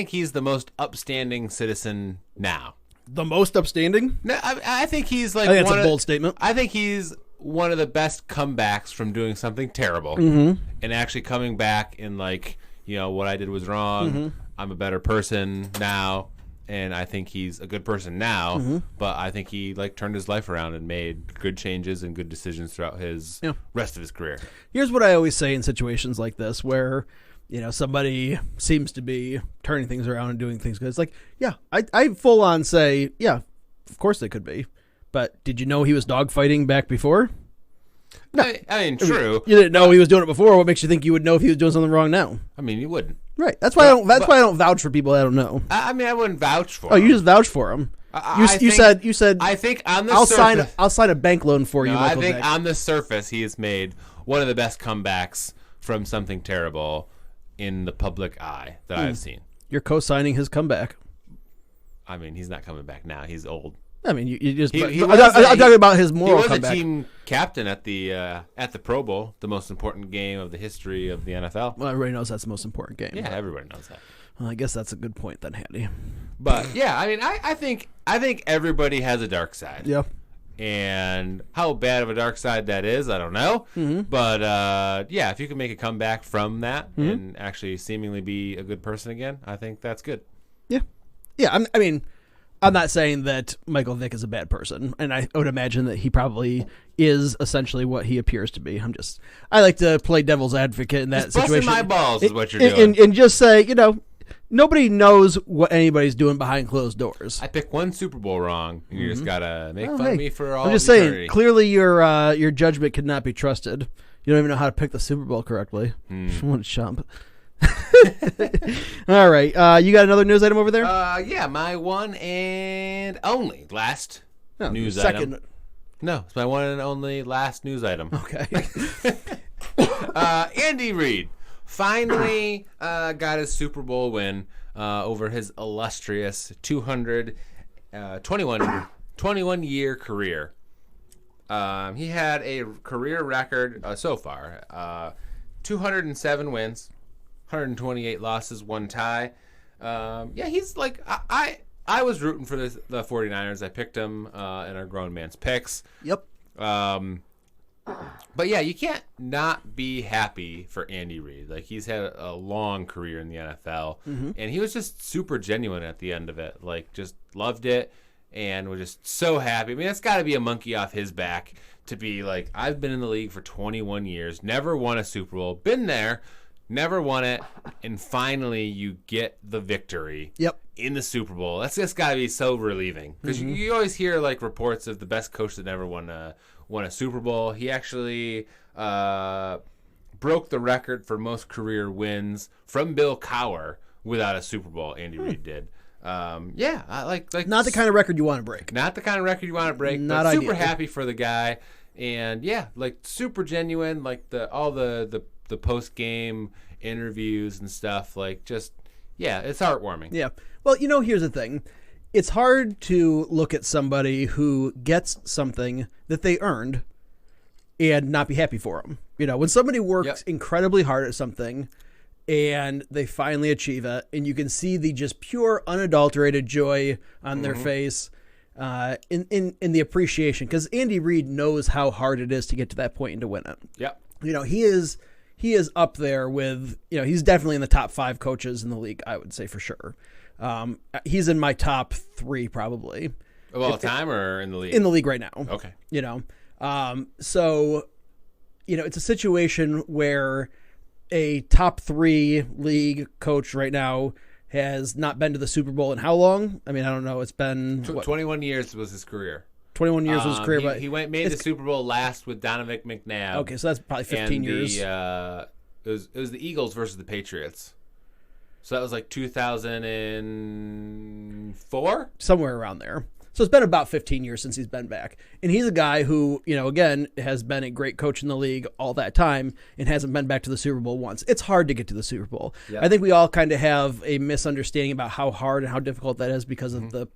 S2: he's the most upstanding citizen now.
S1: The most upstanding?
S2: No, I think he's like.
S1: I think that's a bold statement.
S2: I think he's one of the best comebacks from doing something terrible and actually coming back and what I did was wrong. I'm a better person now, and I think he's a good person now, but I think he turned his life around and made good changes and good decisions throughout his rest of his career.
S1: Here's what I always say in situations like this where, somebody seems to be turning things around and doing things good. It's like, I full on say, yeah, of course they could be. But did you know he was dogfighting back before?
S2: No. I mean, true.
S1: You didn't know he was doing it before. What makes you think you would know if he was doing something wrong now?
S2: I mean, you wouldn't.
S1: Right. That's why I don't vouch for people I don't know.
S2: I mean, I wouldn't vouch for.
S1: Oh, you just vouch for him. You said.
S2: I think on the
S1: surface, I'll sign a bank loan for you.
S2: Michael Vick. On the surface, he has made one of the best comebacks from something terrible in the public eye that I've seen.
S1: You're co-signing his comeback.
S2: I mean, he's not coming back now. He's old.
S1: I mean, you just.
S2: He
S1: I'm
S2: was
S1: talking about his moral
S2: He was
S1: comeback.
S2: a team captain at the Pro Bowl, the most important game of the history of the NFL.
S1: Well, everybody knows that's the most important game.
S2: Yeah, everybody knows that.
S1: Well, I guess that's a good point then, Handy.
S2: But yeah, I mean, I think everybody has a dark side.
S1: Yeah.
S2: And how bad of a dark side that is, I don't know.
S1: Mm-hmm.
S2: But yeah, if you can make a comeback from that and actually seemingly be a good person again, I think that's good.
S1: Yeah. Yeah, I mean, I'm not saying that Michael Vick is a bad person, and I would imagine that he probably is essentially what he appears to be. I like to play devil's advocate in that
S2: Just
S1: situation.
S2: busting my balls is what you're doing.
S1: And just say, nobody knows what anybody's doing behind closed doors.
S2: I picked one Super Bowl wrong, and you just gotta make fun of me for all.
S1: I'm just saying, clearly your judgment could not be trusted. You don't even know how to pick the Super Bowl correctly. What a chump. All right, you got another news item over there?
S2: Yeah, my one and only last news item. No, it's my one and only last news item.
S1: Okay.
S2: Andy Reid finally got his Super Bowl win over his illustrious 21-year career. He had a career record so far, 207 wins, 128 losses, 1 tie. Yeah, he's like I was rooting for the 49ers. I picked them in our grown man's picks.
S1: Yep.
S2: But yeah, you can't not be happy for Andy Reid. Like, he's had a long career in the NFL, and he was just super genuine at the end of it. Like, just loved it and was just so happy. I mean, it's got to be a monkey off his back to be like, I've been in the league for 21 years, never won a Super Bowl, been there, never won it, and finally you get the victory.
S1: Yep.
S2: In the Super Bowl. That's just got to be so relieving, because you always hear like reports of the best coach that never won a Super Bowl. He actually broke the record for most career wins from Bill Cowher without a Super Bowl. Andy Reid did. Yeah, I like
S1: not the kind of record you want to break.
S2: Not the kind of record you want to break.
S1: Not
S2: but super
S1: ideal.
S2: happy for the guy, and yeah, like super genuine. Like all the post game interviews and stuff. Like, just yeah, it's heartwarming.
S1: Yeah. Well, here's the thing. It's hard to look at somebody who gets something that they earned and not be happy for them. When somebody works incredibly hard at something and they finally achieve it, and you can see the just pure, unadulterated joy on their face, in the appreciation, because Andy Reid knows how hard it is to get to that point and to win it.
S2: Yep.
S1: He is up there with, he's definitely in the top 5 coaches in the league, I would say, for sure. He's in my top 3 probably.
S2: Of all time, or in the league?
S1: In the league right now.
S2: Okay.
S1: So, it's a situation where a top 3 league coach right now has not been to the Super Bowl in how long? I mean, I don't know. It's been
S2: 21 years was his career.
S1: 21 years was his career, but
S2: he made the Super Bowl last with Donovan McNabb.
S1: Okay, so that's probably 15 years.
S2: It was the Eagles versus the Patriots. So that was like 2004?
S1: Somewhere around there. So it's been about 15 years since he's been back. And he's a guy who, again, has been a great coach in the league all that time and hasn't been back to the Super Bowl once. It's hard to get to the Super Bowl. Yep. I think we all kind of have a misunderstanding about how hard and how difficult that is because of the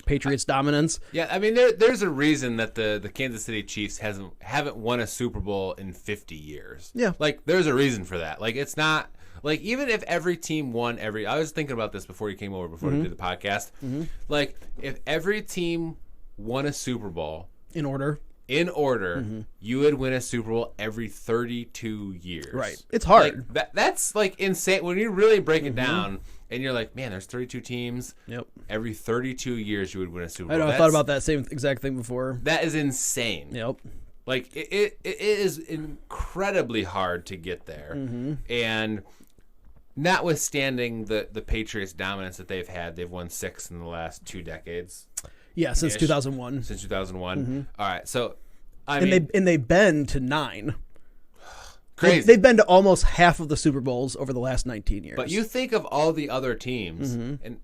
S1: Patriots' dominance.
S2: Yeah, I mean, there's a reason that the Kansas City Chiefs haven't won a Super Bowl in 50 years.
S1: Yeah.
S2: Like, there's a reason for that. Like, it's not... Like, even if every team won I was thinking about this before you came over, before we did the podcast. Like, if every team won a Super Bowl...
S1: In order,
S2: you would win a Super Bowl every 32 years.
S1: Right. It's hard.
S2: Like, that's, like, insane. When you really break it down, and you're like, man, there's 32 teams.
S1: Yep.
S2: Every 32 years, you would win a Super Bowl.
S1: I know. I thought about that same exact thing before.
S2: That is insane.
S1: Yep.
S2: Like, it is incredibly hard to get there. And... notwithstanding the Patriots' dominance that they've had, they've won 6 in the last 2 decades.
S1: Yeah, since 2001.
S2: Since 2001. All right, so
S1: they've been to 9.
S2: Crazy.
S1: They've been to almost half of the Super Bowls over the last 19 years.
S2: But you think of all the other teams, and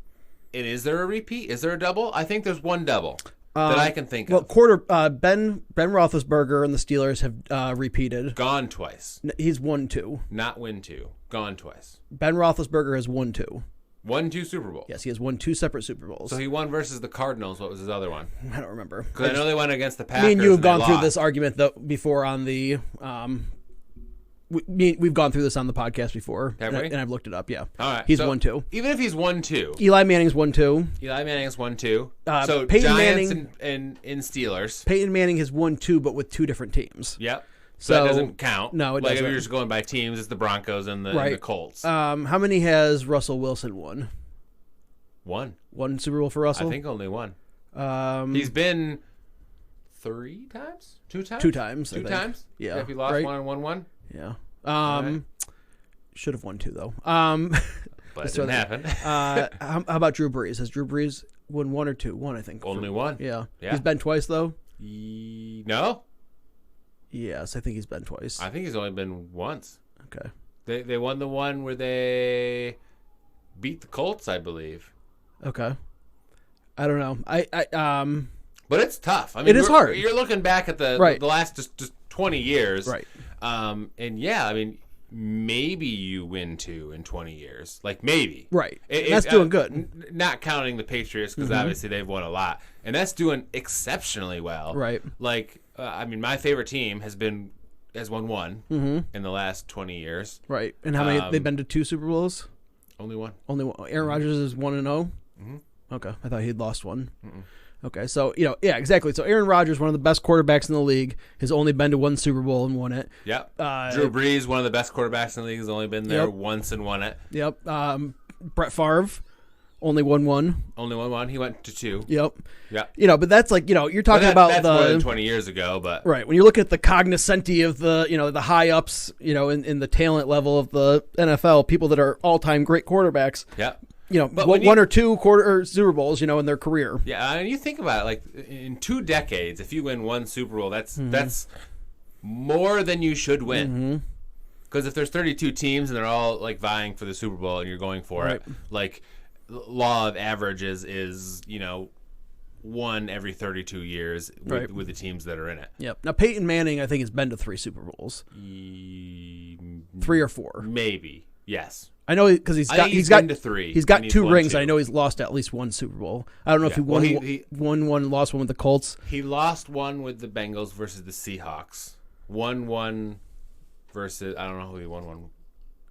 S2: is there a repeat? Is there a double? I think there's one double that I can think of.
S1: Well, Ben Roethlisberger and the Steelers have repeated.
S2: Gone twice.
S1: He's won 2.
S2: Not win 2. Gone twice.
S1: Ben Roethlisberger has won 2.
S2: Won 2 Super Bowls.
S1: Yes, he has won 2 separate Super Bowls.
S2: So he won versus the Cardinals. What was his other one?
S1: I don't remember.
S2: Because I know they went against the Packers.
S1: Me and you have gone through
S2: lost.
S1: this argument before on the. We've gone through this on the podcast before,
S2: Have we?
S1: and I've looked it up. Yeah,
S2: All right,
S1: he's
S2: so
S1: won 2.
S2: Even if he's won 2,
S1: Eli Manning's won 2.
S2: Eli Manning's won 2. So
S1: Peyton
S2: Giants
S1: Manning-
S2: and Steelers.
S1: Peyton Manning has won 2, but with 2 different teams.
S2: Yep.
S1: So
S2: that doesn't count.
S1: No, it
S2: like
S1: doesn't.
S2: if you're just going by teams, it's the Broncos and the,
S1: Right.
S2: and the Colts.
S1: How many has Russell Wilson won? One Super Bowl for Russell?
S2: I think only one.
S1: He's
S2: He's been 3 times? 2 times?
S1: 2 times.
S2: 2 times?
S1: Yeah.
S2: If he lost
S1: right?
S2: one and won one?
S1: Yeah.
S2: Right.
S1: Should have won 2 though.
S2: But it didn't happen.
S1: How about Drew Brees? Has Drew Brees won 1 or 2? 1, I think.
S2: Only one.
S1: Yeah.
S2: Yeah.
S1: He's been twice though.
S2: No?
S1: Yes, I think he's been twice.
S2: I think he's only been once.
S1: Okay.
S2: They won the one where they beat the Colts, I believe.
S1: Okay. I don't know.
S2: But it's tough. I mean,
S1: It is hard.
S2: You're looking back at the
S1: Right.
S2: the last just 20 years.
S1: Right.
S2: And yeah, I mean, maybe you win 2 in 20 years. Like maybe.
S1: Right. That's doing good.
S2: Not counting the Patriots because obviously they've won a lot. And that's doing exceptionally well.
S1: Right.
S2: Like, I mean, my favorite team has won 1 in the last 20 years.
S1: Right. And how many? They've been to 2 Super Bowls?
S2: Only one.
S1: Only one. Aaron Rodgers is 1-0? Okay. I thought he'd lost 1. Okay. So, yeah, exactly. So Aaron Rodgers, one of the best quarterbacks in the league, has only been to 1 Super Bowl and won it.
S2: Yep. Drew Brees, one of the best quarterbacks in the league, has only been there once and won it.
S1: Yep. Brett Favre, only won 1.
S2: Only won 1. He went to 2.
S1: Yep.
S2: Yeah.
S1: But that's like, you're talking about
S2: that's more than 20 years ago, but
S1: right. When you look at the cognoscenti of the, the high ups, in the talent level of the NFL, people that are all-time great quarterbacks,
S2: yeah.
S1: But one or 2 or Super Bowls, in their career.
S2: Yeah, and you think about it, like in 2 decades, if you win 1 Super Bowl, that's more than you should win. Because if there's 32 teams and they're all like vying for the Super Bowl and you're going for it, like law of averages is 1 every 32 years with the teams that are in it.
S1: Yep. Now Peyton Manning, I think, has been to 3 Super Bowls, 3 or 4,
S2: maybe. Yes.
S1: I know because he's got
S2: been to 3.
S1: He's got
S2: and
S1: 2 rings.
S2: 2.
S1: I know he's lost at least 1 Super Bowl. I don't know if he won won one, lost 1 with the Colts.
S2: He lost 1 with the Bengals versus the Seahawks. Won 1 versus I don't know who he won 1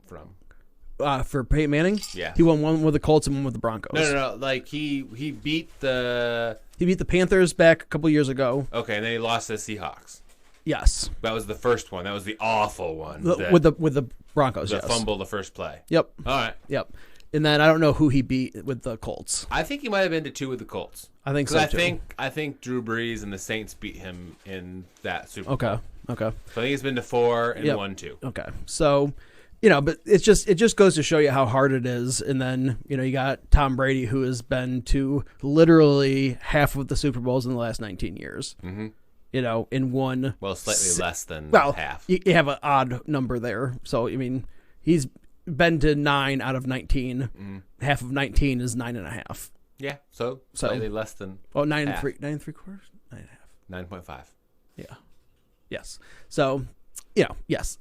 S2: from.
S1: For Peyton Manning,
S2: yeah,
S1: he won 1 with the Colts and 1 with the Broncos.
S2: No. Like he beat the
S1: Panthers back a couple years ago.
S2: Okay, and then he lost to the Seahawks.
S1: Yes,
S2: that was the first one. That was the awful one
S1: with the Broncos.
S2: The
S1: yes.
S2: fumble the first play.
S1: Yep.
S2: All right.
S1: Yep. And then I don't know who he beat with the Colts.
S2: I think he might have been to 2 with the Colts.
S1: I think so too.
S2: I think Drew Brees and the Saints beat him in that Super Bowl.
S1: Okay.
S2: So I think he's been to 4 and won 2.
S1: Okay. So, but it just goes to show you how hard it is. And then, you got Tom Brady, who has been to literally half of the Super Bowls in the last 19 years. Mm-hmm. In one.
S2: Well, slightly less than half.
S1: You have an odd number there. So, I mean, he's been to 9 out of 19. Mm. Half of 19 is 9.5.
S2: Yeah. So slightly less than.
S1: Oh, 9 and 3 quarters? 9.5.
S2: 9.5.
S1: Yeah. Yes. So, yes.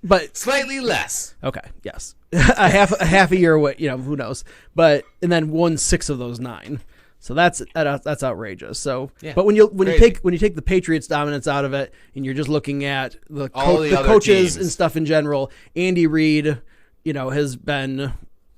S1: But
S2: slightly less.
S1: Okay. Yes. a half a year away. Who knows? And then 1/6 of those 9. So that's outrageous. So, yeah, but when you take the Patriots' dominance out of it, and you're just looking at the coaches and stuff in general, Andy Reid, has been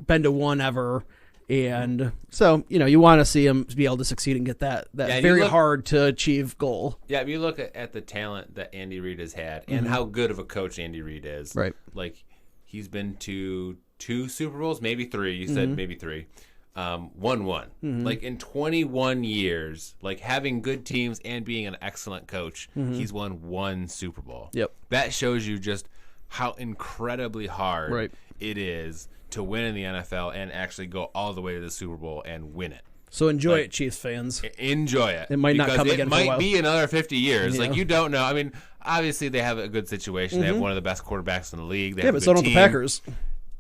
S1: to 1 ever, and so you want to see him be able to succeed and get that very hard to achieve goal.
S2: Yeah, if you look at the talent that Andy Reid has had and how good of a coach Andy Reid is,
S1: right?
S2: Like he's been to 2 Super Bowls, maybe 3. You said maybe 3. Won 1. Like in 21 years, like having good teams and being an excellent coach, he's won 1 Super Bowl.
S1: Yep.
S2: That shows you just how incredibly hard it is to win in the NFL and actually go all the way to the Super Bowl and win it.
S1: So enjoy it, Chiefs fans.
S2: Enjoy it.
S1: It might not come again for a while.
S2: It might be another 50 years. Yeah. Like you don't know. I mean, obviously they have a good situation. They have one of the best quarterbacks in the league. They have
S1: but
S2: a good
S1: so don't
S2: team.
S1: the Packers.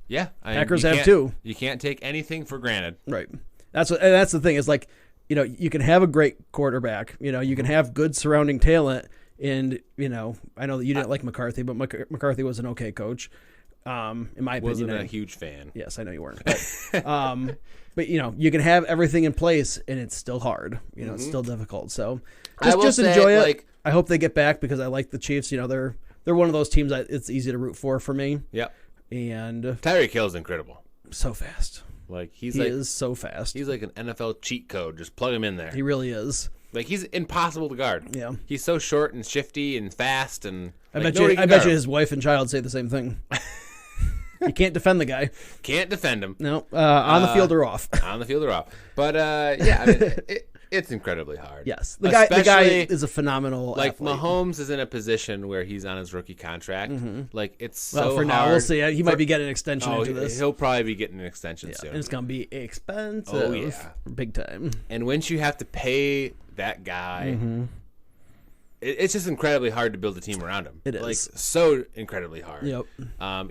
S2: Yeah,
S1: Packers have 2.
S2: You can't take anything for granted.
S1: Right. That's the thing is like, you can have a great quarterback. You can have good surrounding talent, and I know that you didn't like McCarthy, but McCarthy was an okay coach. In my opinion,
S2: Wasn't a huge fan.
S1: Yes, I know you weren't. But you can have everything in place, and it's still hard. It's still difficult. So just enjoy it.
S2: Like,
S1: I hope they get back because I like the Chiefs. They're one of those teams that it's easy to root for me.
S2: Yep.
S1: And
S2: Tyreek Hill's incredible.
S1: So fast.
S2: Like he
S1: is so fast.
S2: He's like an NFL cheat code. Just plug him in there.
S1: He really is.
S2: Like he's impossible to guard.
S1: Yeah.
S2: He's so short and shifty and fast and
S1: I bet you his wife and child say the same thing. You can't defend the guy.
S2: Can't defend him.
S1: No. On the field or off.
S2: On the field or off. But yeah, I mean, it's incredibly hard.
S1: Yes. The guy is a phenomenal athlete.
S2: Mahomes is in a position where he's on his rookie contract. Like it's so
S1: for
S2: hard.
S1: now we'll see. He might be getting an extension into this.
S2: He'll probably be getting an extension soon.
S1: And it's gonna be expensive.
S2: Oh yeah.
S1: Big time.
S2: And once you have to pay that guy, it's just incredibly hard to build a team around him.
S1: It is.
S2: Like so incredibly hard.
S1: Yep.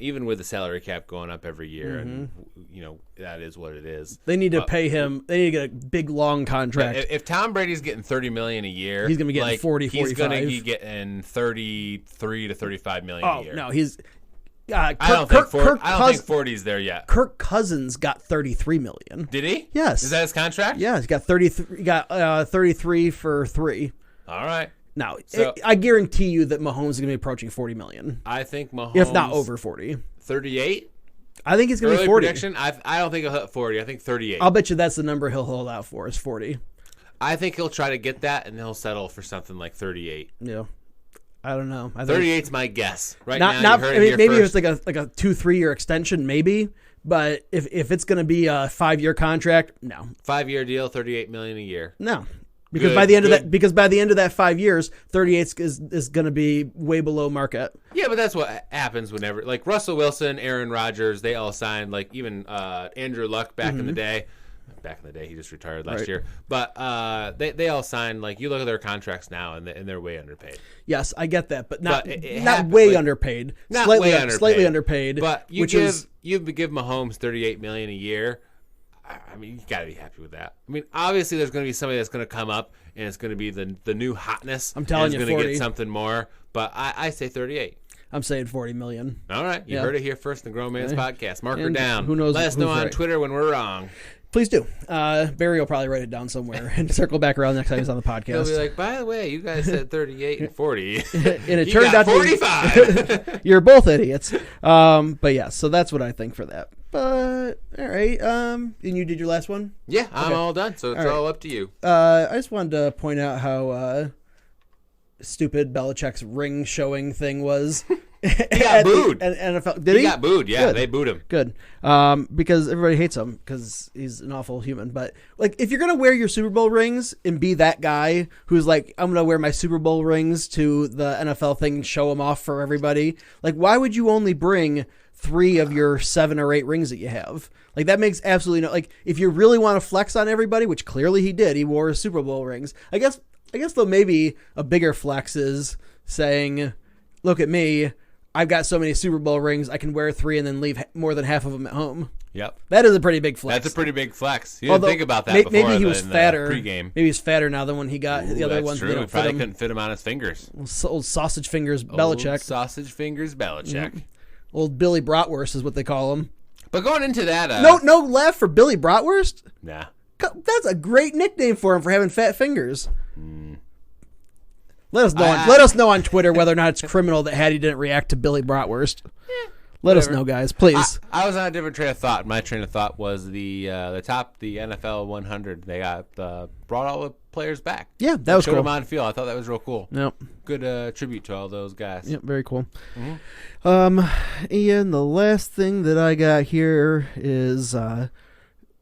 S2: Even with the salary cap going up every year, and that is what it is.
S1: They need to pay him. They need to get a big long contract.
S2: If Tom Brady's getting $30 million a year,
S1: he's going to be getting 40, 45.
S2: He's going to be getting 33 to 35 million a year.
S1: No, he's.
S2: I don't think 40's there yet.
S1: Kirk Cousins got $33 million.
S2: Did he?
S1: Yes.
S2: Is that his contract?
S1: Yeah, he's got 33. He got 33 for 3.
S2: All right.
S1: Now, I guarantee you that Mahomes is going to be approaching $40 million.
S2: I think Mahomes,
S1: if not over 40.
S2: 38.
S1: I think he's going to be 40.
S2: Prediction, I don't think he'll hit 40. I think 38.
S1: I'll bet you that's the number he'll hold out for is 40.
S2: I think he'll try to get that, and he'll settle for something like 38.
S1: Yeah. I don't know.
S2: 38's my guess. Right
S1: now, maybe it's like a 2-3 year extension, maybe. But if it's going to be a 5-year contract, no.
S2: 5-year deal, $38 million a year.
S1: No. Because by the end of that 5 years, 38 is going to be way below market.
S2: Yeah, but that's what happens whenever, like Russell Wilson, Aaron Rodgers, they all signed. Like even Andrew Luck back in the day. Back in the day, he just retired last year. But they all signed. Like you look at their contracts now, and they're way underpaid.
S1: Yes, I get that, but not underpaid.
S2: Not
S1: slightly underpaid.
S2: But you give Mahomes $38 million a year. I mean, you got to be happy with that. I mean, obviously, there's going to be somebody that's going to come up, and it's going to be the new hotness.
S1: I'm telling you,
S2: it's going to get something more. But I say 38.
S1: I'm saying $40 million.
S2: All right, you heard it here first in the Grown Man's Podcast. Mark her down.
S1: Who knows?
S2: Let us know on Twitter when we're wrong.
S1: Please do. Barry will probably write it down somewhere and circle back around next time he's on the podcast.
S2: He'll be like, by the way, you guys said 38 and 40.
S1: And it turned out
S2: 45.
S1: You're both idiots. But yeah, so that's what I think for that. But all right. And you did your last one?
S2: Yeah, I'm all done. So it's all up to you.
S1: I just wanted to point out how stupid Belichick's ring showing thing was.
S2: He got booed.
S1: NFL. Did he?
S2: He got booed. Yeah,
S1: Good.
S2: They booed him.
S1: Good. Because everybody hates him because he's an awful human. But like, if you're gonna wear your Super Bowl rings and be that guy who's like, I'm gonna wear my Super Bowl rings to the NFL thing and show them off for everybody. Like, why would you only bring 3 of your 7 or 8 rings that you have? Like, that makes absolutely no. Like, if you really want to flex on everybody, which clearly he did, he wore his Super Bowl rings. I guess though maybe a bigger flex is saying, look at me. I've got so many Super Bowl rings, I can wear 3 and then leave more than half of them at home.
S2: Yep.
S1: That is a pretty big flex.
S2: That's a pretty big flex. You didn't think about that before.
S1: Maybe he was fatter.
S2: Pregame.
S1: Maybe he's fatter now than when he got the other ones.
S2: True. He probably couldn't fit him on his fingers.
S1: Old sausage fingers Belichick.
S2: Old sausage fingers Belichick.
S1: Mm-hmm. Old Billy Bratwurst is what they call him.
S2: But going into that...
S1: No laugh for Billy Bratwurst?
S2: Nah.
S1: That's a great nickname for him for having fat fingers. Let us know on Twitter whether or not it's criminal that Hattie didn't react to Billy Bratwurst. Let us know, guys, please.
S2: I was on a different train of thought. My train of thought was the NFL 100. They got brought all the players back.
S1: Yeah, that was cool.
S2: Showed them on field. I thought that was real cool.
S1: Yep.
S2: Good tribute to all those guys.
S1: Yep, very cool. Ian, the last thing that I got here is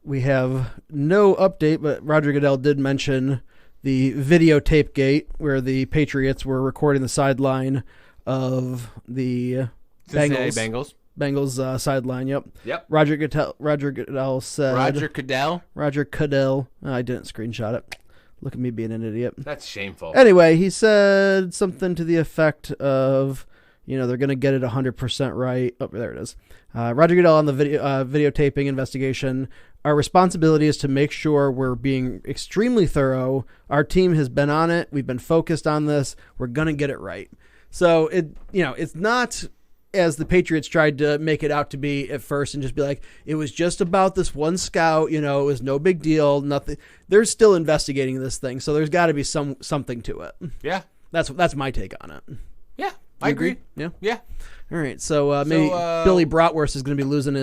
S1: we have no update, but Roger Goodell did mention the videotape gate where the Patriots were recording the sideline of the Bengals sideline. Yep. Roger Goodell said. Roger Goodell. I didn't screenshot it. Look at me being an idiot.
S2: That's shameful.
S1: Anyway, he said something to the effect of, they're going to get it 100% right. Oh, there it is. Roger Goodell on the videotaping investigation. Our responsibility is to make sure we're being extremely thorough. Our team has been on it. We've been focused on this. We're going to get it right. So it's not as the Patriots tried to make it out to be at first and just be like, it was just about this one scout, it was no big deal, nothing. They're still investigating this thing, so there's got to be something to it.
S2: Yeah.
S1: That's my take on it.
S2: Yeah, I agree.
S1: Yeah.
S2: Yeah.
S1: All right, so maybe Billy Bratwurst is going to be losing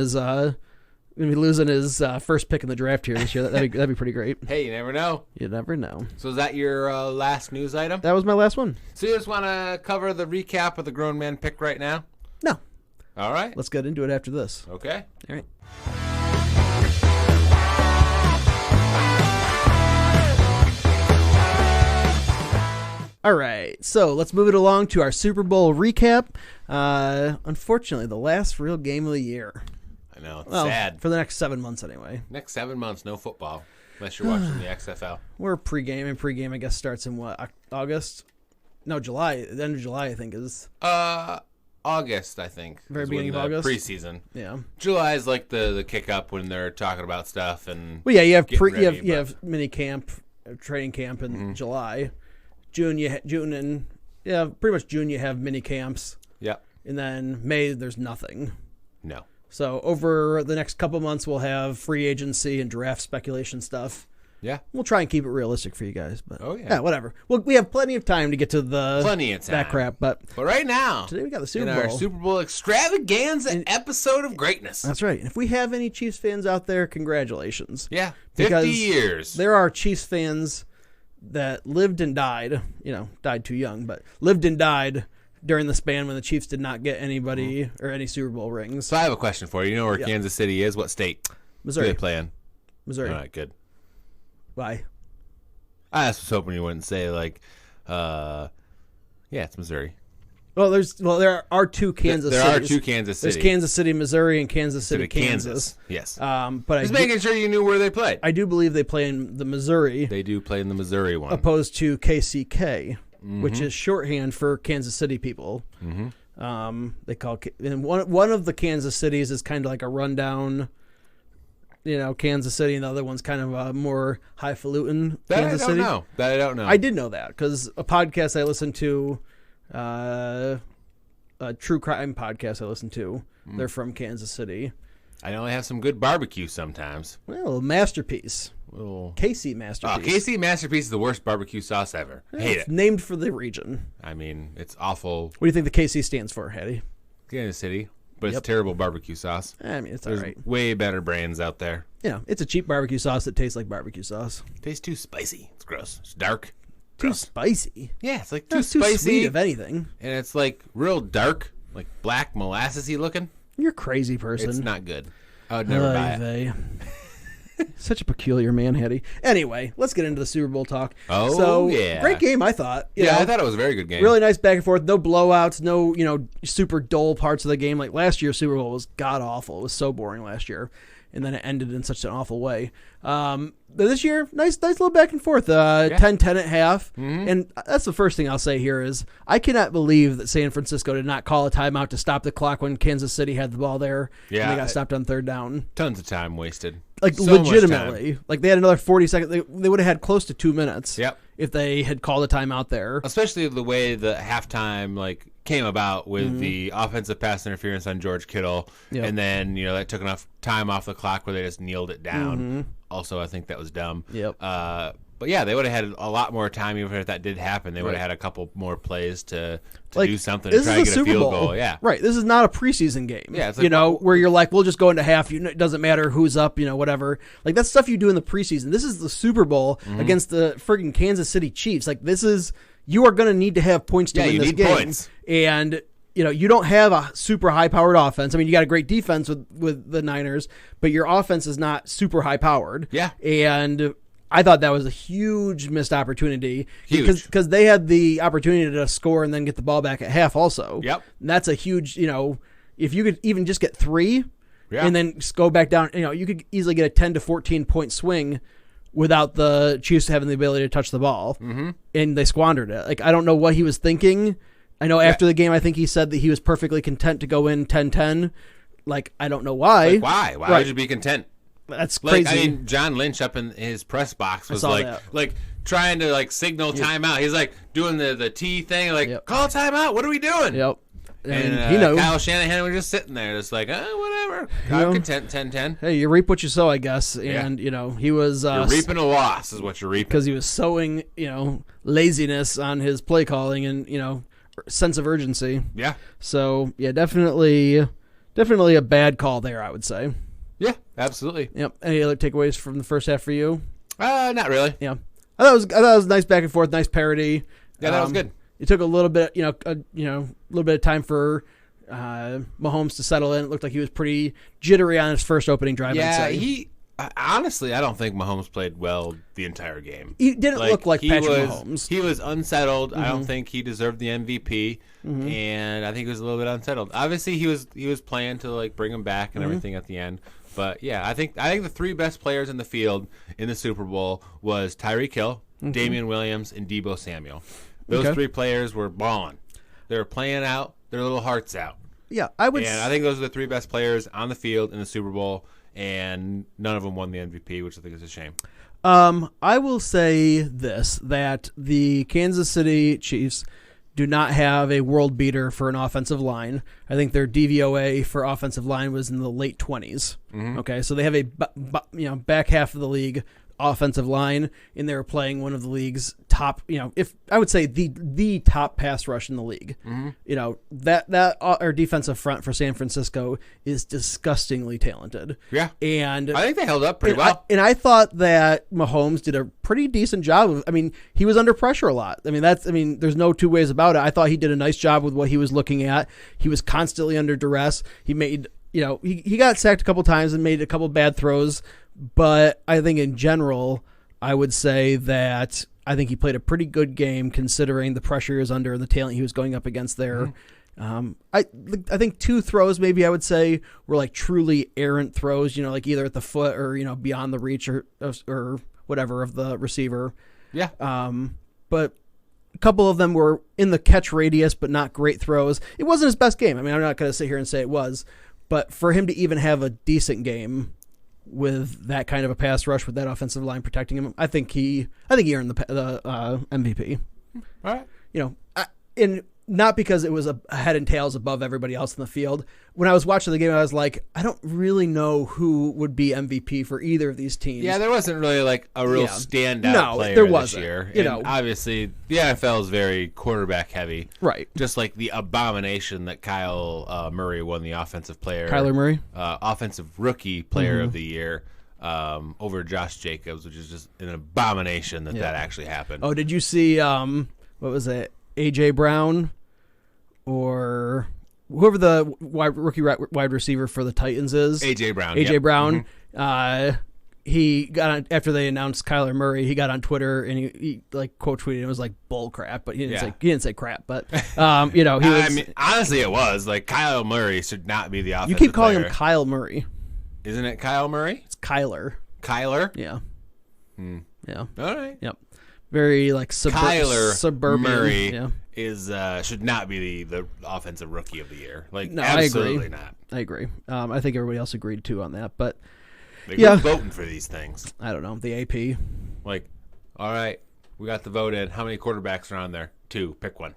S1: his first pick in the draft here this year. That'd be pretty great.
S2: Hey, you never know.
S1: You never know.
S2: So is that your last news item?
S1: That was my last one.
S2: So you just want to cover the recap of the grown man pick right now?
S1: No.
S2: All right.
S1: Let's get into it after this.
S2: Okay.
S1: All right. All right, so let's move it along to our Super Bowl recap. Unfortunately, the last real game of the year.
S2: I know, it's sad.
S1: For the next 7 months anyway.
S2: Next 7 months, no football, unless you're watching the XFL.
S1: We're pregame, and pregame, I guess, starts in what, August? No, July. The end of July, I think, is...
S2: August, I think.
S1: Very beginning of August?
S2: Preseason.
S1: Yeah.
S2: July is like the kick up when they're talking about stuff. And
S1: well, yeah, you have mini camp, training camp in July. June and pretty much June you have mini camps.
S2: Yeah.
S1: And then May there's nothing.
S2: No.
S1: So over the next couple months we'll have free agency and draft speculation stuff.
S2: Yeah.
S1: We'll try and keep it realistic for you guys, but whatever. Well, we have plenty of time to get to that crap, but
S2: right now
S1: today we got the Super
S2: in
S1: Bowl.
S2: Our Super Bowl extravaganza episode of greatness.
S1: That's right. And if we have any Chiefs fans out there, congratulations.
S2: Yeah. 50 years.
S1: There are Chiefs fans that lived and died, died too young, but lived and died during the span when the Chiefs did not get anybody or any Super Bowl rings.
S2: So I have a question for you. You know where Kansas City is? What state?
S1: Missouri.
S2: Do they play in?
S1: Missouri.
S2: All right, good.
S1: Why?
S2: I was hoping you wouldn't say it's Missouri.
S1: Well, there are two Kansas cities.
S2: There are two Kansas cities.
S1: There's Kansas City, Missouri, and Kansas City, Kansas.
S2: Yes.
S1: But
S2: just making sure you knew where they played.
S1: I do believe they play in the Missouri.
S2: They do play in the Missouri one.
S1: Opposed to KCK, which is shorthand for Kansas City people. Mm-hmm. They call and one of the Kansas cities is kind of like a rundown, Kansas City, and the other one's kind of a more highfalutin Kansas City.
S2: That I don't know.
S1: I did know that because a podcast I listened to, a true crime podcast I listened to, they're from Kansas City.
S2: I know they have some good barbecue sometimes.
S1: Well, a masterpiece. KC Masterpiece.
S2: Oh, KC Masterpiece is the worst barbecue sauce ever. Hate it.
S1: Named for the region.
S2: I mean, it's awful.
S1: What do you think the KC stands for, Hattie?
S2: Kansas City. But it's terrible barbecue sauce.
S1: I mean, it's all right.
S2: Way better brands out there.
S1: Yeah, it's a cheap barbecue sauce that tastes like barbecue sauce.
S2: Tastes too spicy. It's gross. It's dark.
S1: Too spicy.
S2: Yeah, it's like
S1: too
S2: spicy.
S1: Sweet of anything.
S2: And it's like real dark, like black molassesy looking.
S1: You're a crazy person.
S2: It's not good. I would never buy it.
S1: Such a peculiar man, Hattie. Anyway, let's get into the Super Bowl talk.
S2: Oh, yeah.
S1: Great game, I thought.
S2: I thought it was a very good game.
S1: Really nice back and forth. No blowouts, no, super dull parts of the game. Like last year's Super Bowl was god-awful. It was so boring last year. And then it ended in such an awful way. But this year, nice little back and forth. 10-10 at half. Mm-hmm. And that's the first thing I'll say here is I cannot believe that San Francisco did not call a timeout to stop the clock when Kansas City had the ball there. Yeah. And they got stopped on third down.
S2: Tons of time wasted.
S1: Like so legitimately. Like they had another 40 seconds. They would have had close to 2 minutes if they had called a timeout there.
S2: Especially the way the halftime came about with the offensive pass interference on George Kittle. Yep. And then, that took enough time off the clock where they just kneeled it down. Mm-hmm. Also, I think that was dumb.
S1: Yep.
S2: But yeah, they would have had a lot more time even if that did happen. They would have had a couple more plays to do something to try to get a field goal. Yeah.
S1: Right. This is not a preseason game.
S2: Yeah. It's like,
S1: where you're like, we'll just go into half. It doesn't matter who's up, whatever. Like that's stuff you do in the preseason. This is the Super Bowl against the friggin' Kansas City Chiefs. Like this is, you are going to need to have points to win this game.
S2: Points.
S1: And you don't have a super high-powered offense. I mean, you got a great defense with the Niners, but your offense is not super high-powered.
S2: Yeah.
S1: And I thought that was a huge missed opportunity.
S2: Huge.
S1: Because they had the opportunity to score and then get the ball back at half also.
S2: Yep.
S1: And that's a huge, if you could even just get 3 and then go back down, you could easily get a 10 to 14 point swing without the Chiefs having the ability to touch the ball. Mm-hmm. And they squandered it. Like, I don't know what he was thinking. I know after the game, I think he said that he was perfectly content to go in 10-10. Like, I don't know why.
S2: Like, why? Why would you be content?
S1: That's crazy.
S2: I mean, John Lynch up in his press box was like trying to signal timeout. He's like doing the T thing, call timeout. What are we doing?
S1: Yep.
S2: And
S1: he knows.
S2: Kyle Shanahan was just sitting there, just like, whatever. I'm content, 10-10.
S1: Hey, you reap what you sow, I guess. And, he was...
S2: you're reaping a loss is what you're reaping.
S1: Because he was sowing, laziness on his play calling and, sense of urgency.
S2: Yeah.
S1: So, yeah, definitely a bad call there, I would say.
S2: Yeah, absolutely.
S1: Yep. Any other takeaways from the first half for you?
S2: Not really.
S1: Yeah. I thought it was nice back and forth, nice parody.
S2: Yeah, that was good.
S1: It took a little bit, a little bit of time for Mahomes to settle in. It looked like he was pretty jittery on his first opening drive.
S2: Yeah,
S1: I'd say.
S2: Honestly, I don't think Mahomes played well the entire game.
S1: He didn't look like Patrick Mahomes.
S2: He was unsettled. I don't think he deserved the MVP, and I think he was a little bit unsettled. Obviously, he was playing to like bring him back and everything at the end. But yeah, I think the three best players in the field in the Super Bowl was Tyreek Hill, Damian Williams, and Deebo Samuel. Those three players were balling. They were playing out their little hearts out.
S1: Yeah, I would.
S2: And I think those are the three best players on the field in the Super Bowl, and none of them won the MVP, which I think is a shame.
S1: I will say this, that the Kansas City Chiefs do not have a world beater for an offensive line. I think their DVOA for offensive line was in the late 20s. Okay, so they have a back half of the league offensive line, and they were playing one of the league's top, if I would say the top pass rush in the league. That our defensive front for San Francisco is disgustingly talented.
S2: Yeah,
S1: and
S2: I think they held up pretty well.
S1: I thought that Mahomes did a pretty decent job. He was under pressure a lot. There's no two ways about it. I thought he did a nice job with what he was looking at. He was constantly under duress. He made, he got sacked a couple times and made a couple bad throws. But I think in general, I would say that I think he played a pretty good game considering the pressure he was under and the talent he was going up against there. I think two throws maybe I would say were like truly errant throws, like either at the foot or, beyond the reach or whatever of the receiver.
S2: Yeah.
S1: But a couple of them were in the catch radius, but not great throws. It wasn't his best game. I'm not going to sit here and say it was, but for him to even have a decent game with that kind of a pass rush, with that offensive line protecting him, I think he earned the MVP.
S2: All right.
S1: And not because it was a head and tails above everybody else in the field. When I was watching the game, I was like, I don't really know who would be MVP for either of these teams.
S2: Yeah, there wasn't really like a real standout player this year. Obviously, the NFL is very quarterback heavy.
S1: Right.
S2: Just like the abomination that Kyle Murray won the offensive rookie player of the year over Josh Jacobs, which is just an abomination that actually happened.
S1: Oh, did you see, what was it, A.J. Brown or whoever the rookie wide receiver for the Titans is?
S2: A.J. Brown.
S1: A.J. Brown. He got on, after they announced Kyler Murray, he got on Twitter and he like quote tweeted, it was like bull crap, but he didn't say crap, but he was,
S2: honestly it was like Kyler Murray should not be the offensive
S1: You keep calling
S2: player.
S1: him Kyle Murray.
S2: Isn't it Kyle Murray?
S1: It's Kyler.
S2: Yeah.
S1: Yeah.
S2: All right.
S1: Yep. Very like
S2: Kyler
S1: suburban.
S2: Murray is should not be the offensive rookie of the year. Like,
S1: no,
S2: absolutely not.
S1: I agree. I think everybody else agreed too on that, but
S2: they're voting for these things.
S1: I don't know, the AP.
S2: Like, all right, we got the vote in. How many quarterbacks are on there? 2. Pick one.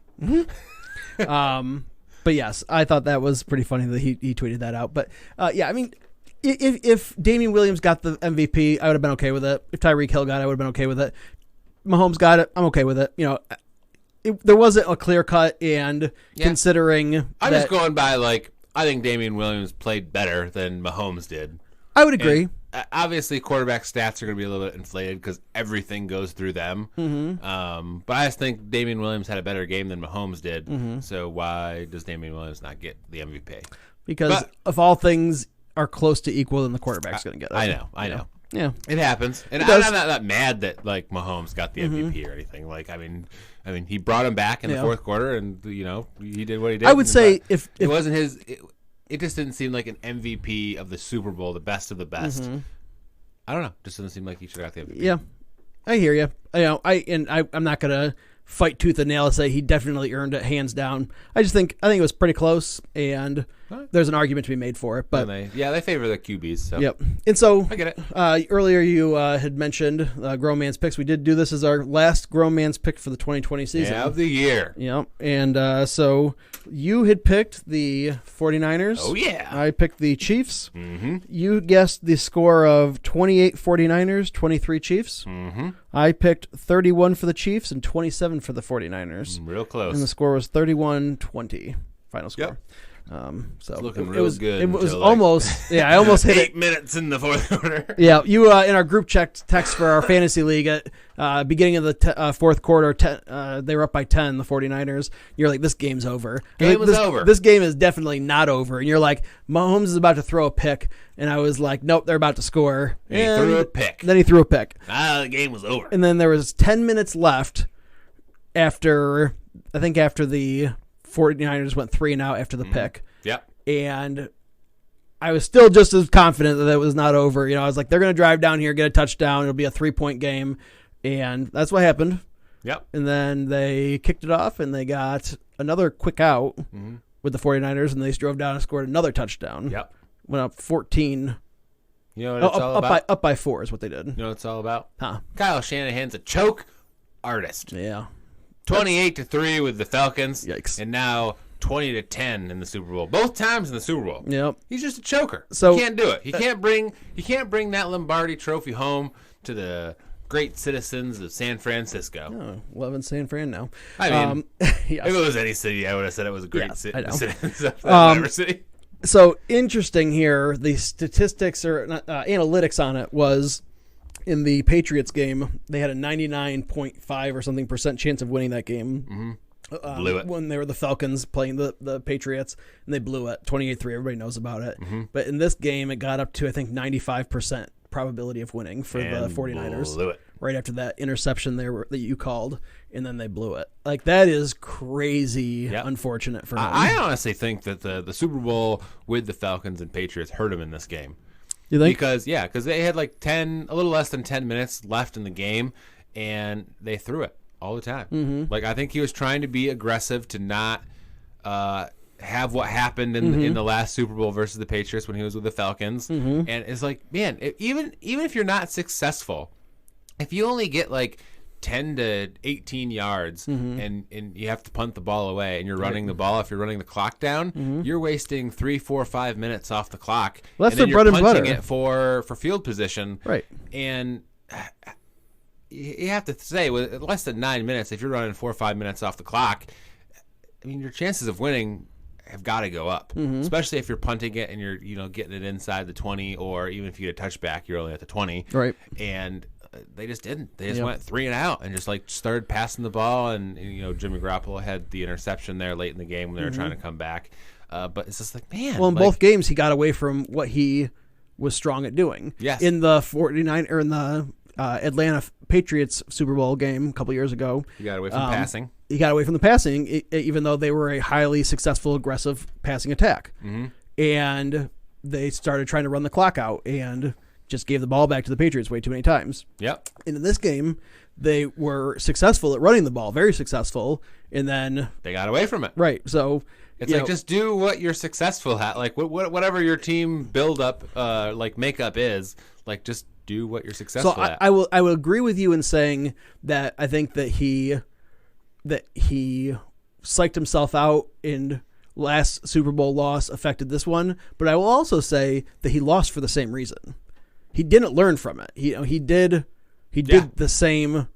S1: But yes, I thought that was pretty funny that he tweeted that out. But if Damian Williams got the MVP, I would have been okay with it. If Tyreek Hill got it, I would have been okay with it. Mahomes got it, I'm okay with it. There wasn't a clear cut, and considering
S2: I'm just going by I think Damian Williams played better than Mahomes did.
S1: I would agree.
S2: And obviously, quarterback stats are going to be a little bit inflated because everything goes through them. But I just think Damian Williams had a better game than Mahomes did. So why does Damian Williams not get the MVP?
S1: Because if all things are close to equal, then the quarterback's going to get it.
S2: I know.
S1: Yeah,
S2: it happens, and I'm not mad that Mahomes got the MVP or anything. I mean, he brought him back in the fourth quarter, and he did what he did.
S1: I would say if
S2: it wasn't his, it just didn't seem like an MVP of the Super Bowl, the best of the best. I don't know, just doesn't seem like he should have got the MVP.
S1: Yeah, I hear you. I'm not gonna fight tooth and nail and say he definitely earned it hands down. I think it was pretty close, and there's an argument to be made for it. But
S2: they favor the QBs. So.
S1: Yep. And so
S2: I get it.
S1: Earlier you had mentioned Grown Man's Picks. We did do this as our last Grown Man's Pick for the 2020 season.
S2: Of the year.
S1: Yep. And so you had picked the 49ers.
S2: Oh, yeah.
S1: I picked the Chiefs.
S2: Mm-hmm.
S1: You guessed the score of 28 49ers, 23 Chiefs.
S2: Mm-hmm.
S1: I picked 31 for the Chiefs and 27 for the 49ers.
S2: Real close.
S1: And the score was 31-20. Final score.
S2: Yep.
S1: So
S2: it's looking
S1: it
S2: real
S1: was,
S2: good.
S1: It was
S2: like
S1: almost, I almost hit
S2: 8 minutes in the fourth quarter.
S1: Yeah, you in our group text for our fantasy league at beginning of the fourth quarter, they were up by 10, the 49ers. You're like, this game's over.
S2: Game was over.
S1: This game is definitely not over. And you're like, Mahomes is about to throw a pick. And I was like, nope, they're about to score.
S2: And he threw a pick.
S1: Then he threw a pick.
S2: The game was over.
S1: And then there was 10 minutes left after the 49ers went 3-and-out after the pick.
S2: Yep.
S1: And I was still just as confident that it was not over. I was like, they're going to drive down here, get a touchdown. It'll be a 3-point game. And that's what happened.
S2: Yep.
S1: And then they kicked it off, and they got another quick out with the 49ers, and they drove down and scored another touchdown.
S2: Yep.
S1: Went up 14.
S2: You know what it's all about?
S1: Up by 4 is what they did.
S2: You know what it's all about?
S1: Huh.
S2: Kyle Shanahan's a choke artist.
S1: Yeah.
S2: 28-3 with the Falcons.
S1: Yikes.
S2: And now 20-10 in the Super Bowl. Both times in the Super Bowl.
S1: Yep.
S2: He's just a choker.
S1: So
S2: he can't do it. He can't bring that Lombardi trophy home to the great citizens of San Francisco.
S1: Oh, loving San Fran now.
S2: I mean,
S1: yes.
S2: if it was any city, I would have said it was a great citizens of whatever city.
S1: So interesting here, the statistics or analytics on it was in the Patriots game, they had a 99.5 or something % chance of winning that game.
S2: Mm-hmm. Blew it.
S1: When they were the Falcons playing the Patriots, and they blew it 28-3. Everybody knows about it. Mm-hmm. But in this game, it got up to, I think, 95% probability of winning for the 49ers.
S2: Blew it.
S1: Right after that interception that you called, and then they blew it. Like, that is crazy unfortunate for him.
S2: I honestly think that the Super Bowl with the Falcons and Patriots hurt him in this game.
S1: You think?
S2: Because they had like a little less than 10 minutes left in the game, and they threw it all the time. Mm-hmm. Like, I think he was trying to be aggressive to not have what happened in the last Super Bowl versus the Patriots when he was with the Falcons. Mm-hmm. And it's like, man, even if you're not successful, if you only get like 10 to 18 yards and you have to punt the ball away and you're running the ball, if you're running the clock down, you're wasting 3, 4, 5 minutes off the clock.
S1: Well, that's
S2: and then
S1: their bread and
S2: punting
S1: butter.
S2: It for field position. Right. And you have to say, with less than 9 minutes, if you're running 4 or 5 minutes off the clock, I mean, your chances of winning have got to go up, especially if you're punting it and you're getting it inside the 20, or even if you get a touchback, you're only at the 20.
S1: Right.
S2: And they just didn't. They just went 3-and-out and just like started passing the ball. And Jimmy Garoppolo had the interception there late in the game when they were trying to come back. But it's just like, man.
S1: Well, in both games, he got away from what he was strong at doing.
S2: Yes.
S1: In the 49 or in the Atlanta Patriots Super Bowl game a couple years ago,
S2: he got away from passing.
S1: He got away from the passing, even though they were a highly successful, aggressive passing attack. Mm-hmm. And they started trying to run the clock out and just gave the ball back to the Patriots way too many times.
S2: Yep.
S1: And in this game, they were successful at running the ball, very successful, and then
S2: they got away from it.
S1: Right. So
S2: it's like, just do what you're successful at. Like whatever your team build up, like makeup is, like just do what you're successful at.
S1: I will agree with you in saying that I think that he psyched himself out in last Super Bowl loss affected this one, but I will also say that he lost for the same reason. He didn't learn from it. He did the same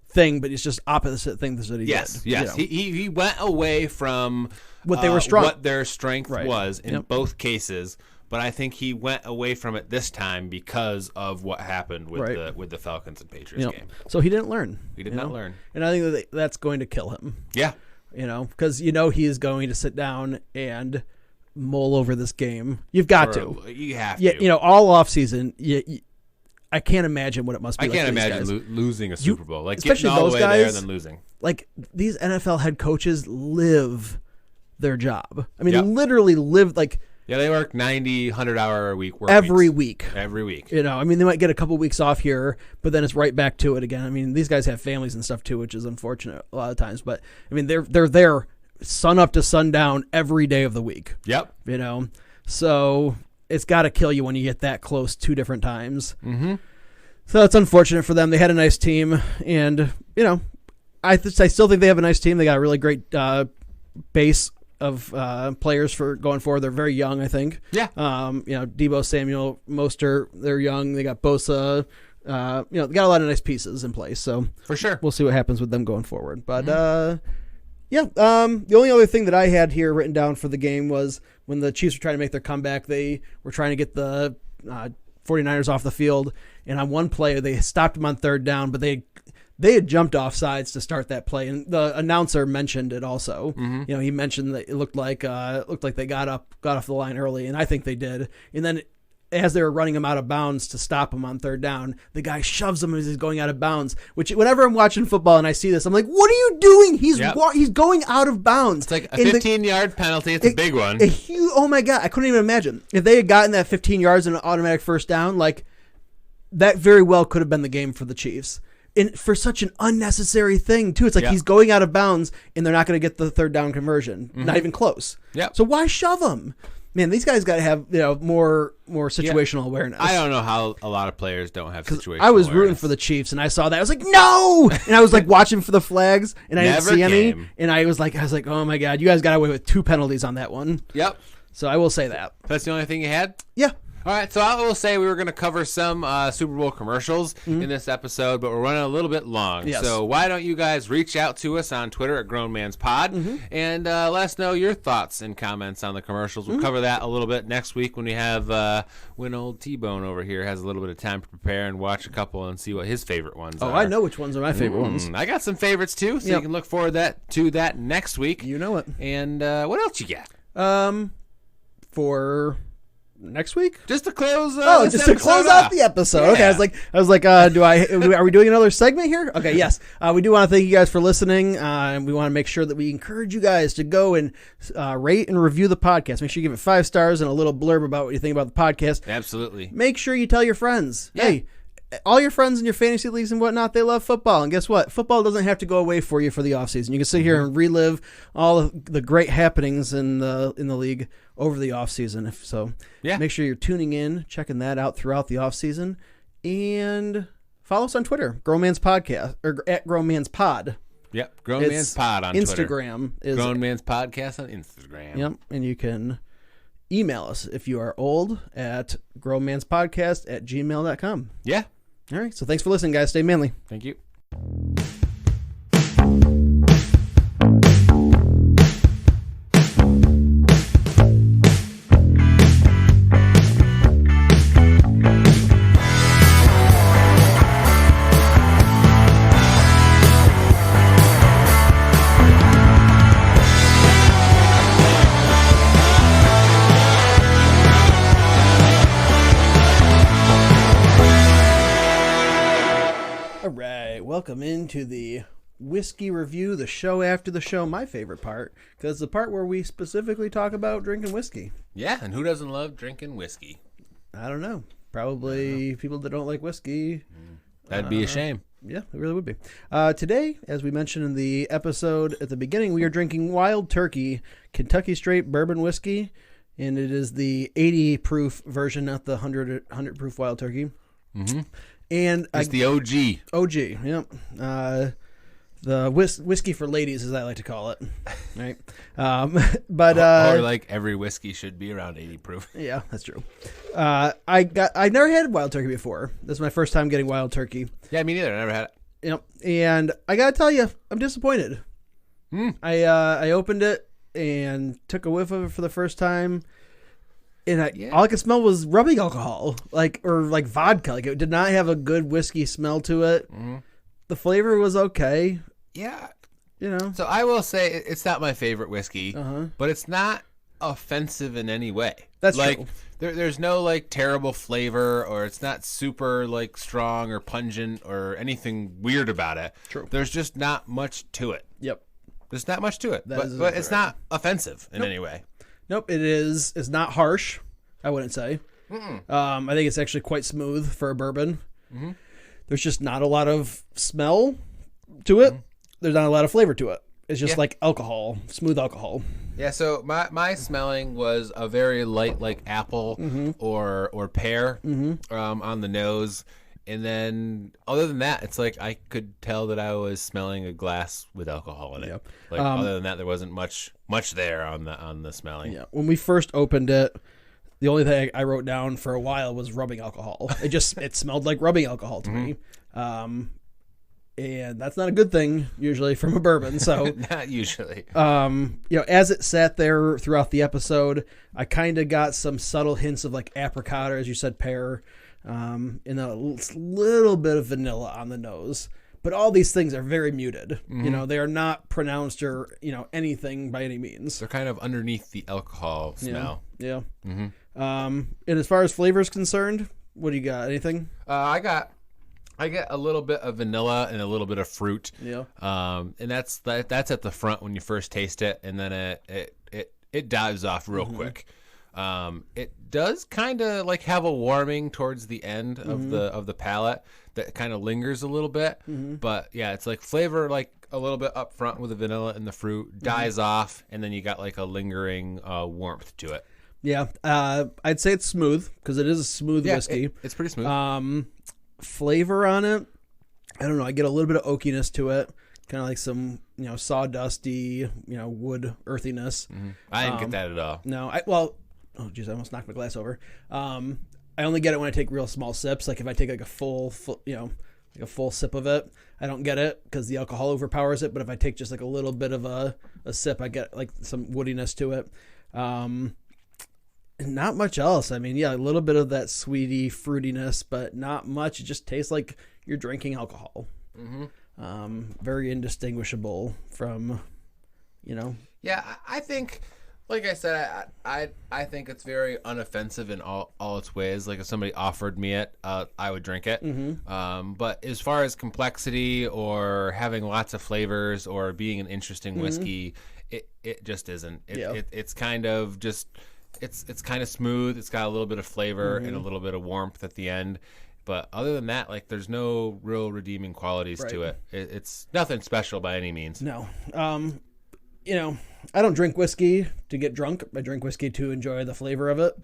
S1: thing, but it's just opposite things that he did.
S2: Yes. He went away from
S1: what they were strong,
S2: what their strength was in both cases. But I think he went away from it this time because of what happened with the Falcons and Patriots game.
S1: So he didn't learn.
S2: He did not learn,
S1: and I think that's going to kill him.
S2: Yeah,
S1: because he is going to sit down and mull over this game. You've got to.
S2: You have to.
S1: Yeah, all off season. I can't imagine what it must be.
S2: I
S1: like
S2: can't imagine losing a Super Bowl, like getting all the way there and then losing.
S1: Like, these NFL head coaches live their job. I mean, literally live like.
S2: Yeah, they work 90, 100-hour a week work
S1: every
S2: weeks.
S1: week.
S2: Every week.
S1: I mean, they might get a couple weeks off here, but then it's right back to it again. I mean, these guys have families and stuff too, which is unfortunate a lot of times. But I mean, they're there sun up to sundown every day of the week.
S2: Yep.
S1: You know, so it's got to kill you when you get that close 2 different times.
S2: Mm-hmm.
S1: So it's unfortunate for them. They had a nice team, and you know, I still think they have a nice team. They got a really great base of players for going forward. They're very young, I think.
S2: Yeah.
S1: You know, Debo Samuel, Mostert, they're young. They got Bosa. You know, they got a lot of nice pieces in place. So
S2: for sure,
S1: we'll see what happens with them going forward. But yeah, the only other thing that I had here written down for the game was when the Chiefs were trying to make their comeback, they were trying to get the 49ers off the field, and on one play they stopped them on 3rd down, but they had jumped off sides to start that play, and the announcer mentioned it also. You know, he mentioned that it looked like they got off the line early, and I think they did. And then as they were running him out of bounds to stop him on 3rd down, the guy shoves him as he's going out of bounds. Which, whenever I'm watching football and I see this, I'm like, "What are you doing? He's going out of bounds."
S2: It's like a 15-yard penalty. It's a big one.
S1: Oh my God, I couldn't even imagine if they had gotten that 15 yards and an automatic first down. Like that, very well could have been the game for the Chiefs. And for such an unnecessary thing, too. It's like he's going out of bounds, and they're not going to get the 3rd down conversion. Not even close.
S2: Yeah.
S1: So why shove him? Man, these guys got to have more situational awareness.
S2: I don't know how a lot of players don't have situational
S1: I was
S2: awareness.
S1: rooting for the Chiefs, and I saw that. I was like, no! And I was like watching for the flags, and I didn't see any. And I was like, oh my God, you guys got away with 2 penalties on that one.
S2: Yep.
S1: So I will say that.
S2: That's the only thing you had?
S1: Yeah.
S2: All right, so I will say we were going to cover some Super Bowl commercials in this episode, but we're running a little bit long.
S1: Yes.
S2: So why don't you guys reach out to us on Twitter at GrownMansPod and let us know your thoughts and comments on the commercials. We'll cover that a little bit next week when we have when old T-Bone over here has a little bit of time to prepare and watch a couple and see what his favorite ones are.
S1: Oh, I know which ones are my favorite ones.
S2: I got some favorites too, so you can look forward to that next week.
S1: You know it.
S2: And what else you got?
S1: For next week,
S2: just to close.
S1: Just to close out the episode. Yeah. Okay, I was like, are we doing another segment here? Okay, yes. We do want to thank you guys for listening, and we want to make sure that we encourage you guys to go and rate and review the podcast. Make sure you give it 5 stars and a little blurb about what you think about the podcast.
S2: Absolutely.
S1: Make sure you tell your friends.
S2: Yeah.
S1: Hey, all your friends in your fantasy leagues and whatnot, they love football. And guess what? Football doesn't have to go away for you for the offseason. You can sit here and relive all of the great happenings in the league over the offseason. So make sure you're tuning in, checking that out throughout the offseason. And follow us on Twitter, Grown Man's Podcast, or at Grown Man's Pod.
S2: Yep, Grown Man's Pod on Twitter.
S1: Instagram is
S2: Grown Man's Podcast on Instagram.
S1: Yep, and you can email us if you are old at grownmanspodcast@gmail.com.
S2: Yeah.
S1: All right, so thanks for listening, guys. Stay manly.
S2: Thank you.
S1: Welcome into the whiskey review, the show after the show, my favorite part, because it's the part where we specifically talk about drinking whiskey.
S2: Yeah, and who doesn't love drinking whiskey?
S1: I don't know. Probably people that don't like whiskey.
S2: That'd be a shame.
S1: Yeah, it really would be. Today, as we mentioned in the episode at the beginning, we are drinking Wild Turkey Kentucky Straight Bourbon Whiskey, and it is the 80 proof version, not the 100 proof Wild Turkey.
S2: Mm-hmm.
S1: And
S2: it's the OG.
S1: OG, yep. The whiskey for ladies, as I like to call it. Right. But
S2: or like every whiskey should be around 80 proof.
S1: Yeah, that's true. I never had Wild Turkey before. This is my first time getting Wild Turkey.
S2: Yeah, me neither. I never had it.
S1: Yep. And I gotta tell you, I'm disappointed. I opened it and took a whiff of it for the first time. And all I could smell was rubbing alcohol, or vodka. Like, it did not have a good whiskey smell to it. Mm-hmm. The flavor was okay.
S2: Yeah,
S1: So
S2: I will say it's not my favorite whiskey, but it's not offensive in any way.
S1: That's true.
S2: There's no terrible flavor, or it's not super strong or pungent or anything weird about it.
S1: True.
S2: There's just not much to it.
S1: Yep.
S2: There's not much to it, but it's not offensive in any way.
S1: Nope, it's not harsh, I wouldn't say. I think it's actually quite smooth for a bourbon. Mm-hmm. There's just not a lot of smell to it. Mm-hmm. There's not a lot of flavor to it. It's just like alcohol, smooth alcohol.
S2: Yeah, so my smelling was a very light, like apple or pear on the nose. And then other than that, it's like I could tell that I was smelling a glass with alcohol in it.
S1: Yep.
S2: Like other than that, there wasn't much there on the smelling.
S1: Yeah. When we first opened it, the only thing I wrote down for a while was rubbing alcohol. It smelled like rubbing alcohol to me. And that's not a good thing usually from a bourbon. So
S2: Not usually.
S1: As it sat there throughout the episode, I kind of got some subtle hints of like apricot, or as you said, pear, and a little bit of vanilla on the nose. But all these things are very muted. They are not pronounced or anything by any means.
S2: They're kind of underneath the alcohol smell.
S1: Yeah. And as far as flavor is concerned, what do you got? Anything?
S2: I get a little bit of vanilla and a little bit of fruit.
S1: Yeah.
S2: And that's at the front when you first taste it, and then it dives off real quick. It does kind of like have a warming towards the end of the palate that kind of lingers a little bit. But yeah, it's like flavor like a little bit up front with the vanilla and the fruit, dies off, and then you got like a lingering warmth to it.
S1: Yeah. I'd say it's smooth because it is a smooth whiskey.
S2: It's pretty smooth.
S1: Flavor on it, I don't know. I get a little bit of oakiness to it, kind of like some sawdusty, wood earthiness.
S2: I didn't get that at all.
S1: No, I almost knocked my glass over. I only get it when I take real small sips. Like if I take like a full sip of it, I don't get it because the alcohol overpowers it. But if I take just like a little bit of a sip, I get like some woodiness to it. Not much else. I mean, yeah, a little bit of that sweety fruitiness, but not much. It just tastes like you're drinking alcohol. Very indistinguishable from,
S2: Yeah, I think, like I said, I think it's very unoffensive in all its ways. Like if somebody offered me it, I would drink it. But as far as complexity or having lots of flavors or being an interesting whiskey, it just isn't. It's kind of just. It's kind of smooth. It's got a little bit of flavor and a little bit of warmth at the end. But other than that, like there's no real redeeming qualities to it. It's nothing special by any means.
S1: No. I don't drink whiskey to get drunk. I drink whiskey to enjoy the flavor of it.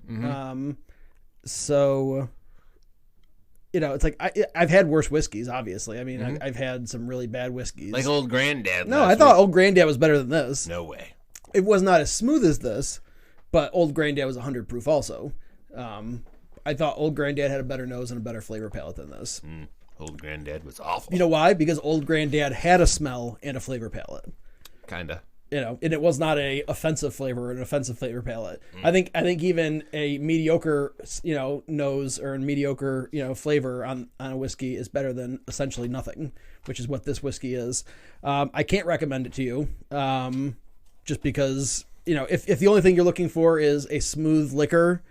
S1: So, it's like I've had worse whiskeys, obviously. I mean, I've had some really bad whiskeys.
S2: Like Old Granddad.
S1: No, I thought Old Granddad was better than this.
S2: No way.
S1: It was not as smooth as this. But Old Granddad was 100 proof also. I thought Old Granddad had a better nose and a better flavor palette than this.
S2: Old Granddad was awful.
S1: You know why? Because Old Granddad had a smell and a flavor palette.
S2: Kinda.
S1: And it was not a offensive flavor or an offensive flavor palette. I think even a mediocre, nose or a mediocre, flavor on a whiskey is better than essentially nothing, which is what this whiskey is. I can't recommend it to you, just because. If the only thing you're looking for is a smooth liquor,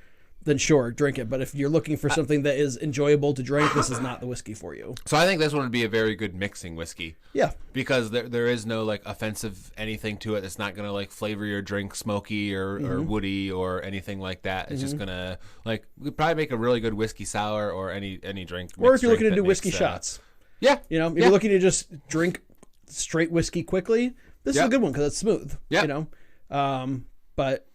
S1: then sure, drink it. But if you're looking for something that is enjoyable to drink, this is not the whiskey for you.
S2: So I think this one would be a very good mixing whiskey.
S1: Yeah.
S2: Because there is no like offensive anything to it. It's not going to like flavor your drink smoky or woody or anything like that. It's just going to like probably make a really good whiskey sour or any drink.
S1: Or if you're looking to do whiskey shots.
S2: Yeah.
S1: If you're looking to just drink straight whiskey quickly, this is a good one because it's smooth.
S2: Yeah.
S1: But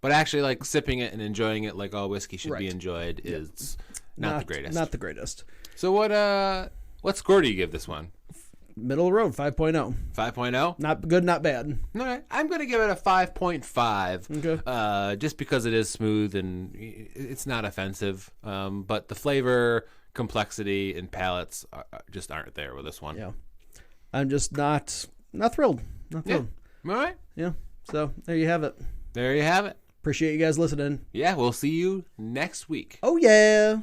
S2: actually, like sipping it and enjoying it like all whiskey should be enjoyed is not the greatest.
S1: Not the greatest.
S2: So what score do you give this one?
S1: Middle of the road, 5.0.
S2: 5.0?
S1: Not good, not bad.
S2: All right. I'm going to give it a 5.5.
S1: Okay.
S2: Just because it is smooth and it's not offensive. But the flavor, complexity, and palates just aren't there with this one.
S1: Yeah. I'm just not thrilled. Not thrilled.
S2: Yeah. All right.
S1: Yeah. So there you have it.
S2: There you have it.
S1: Appreciate you guys listening.
S2: Yeah, we'll see you next week.
S1: Oh, yeah.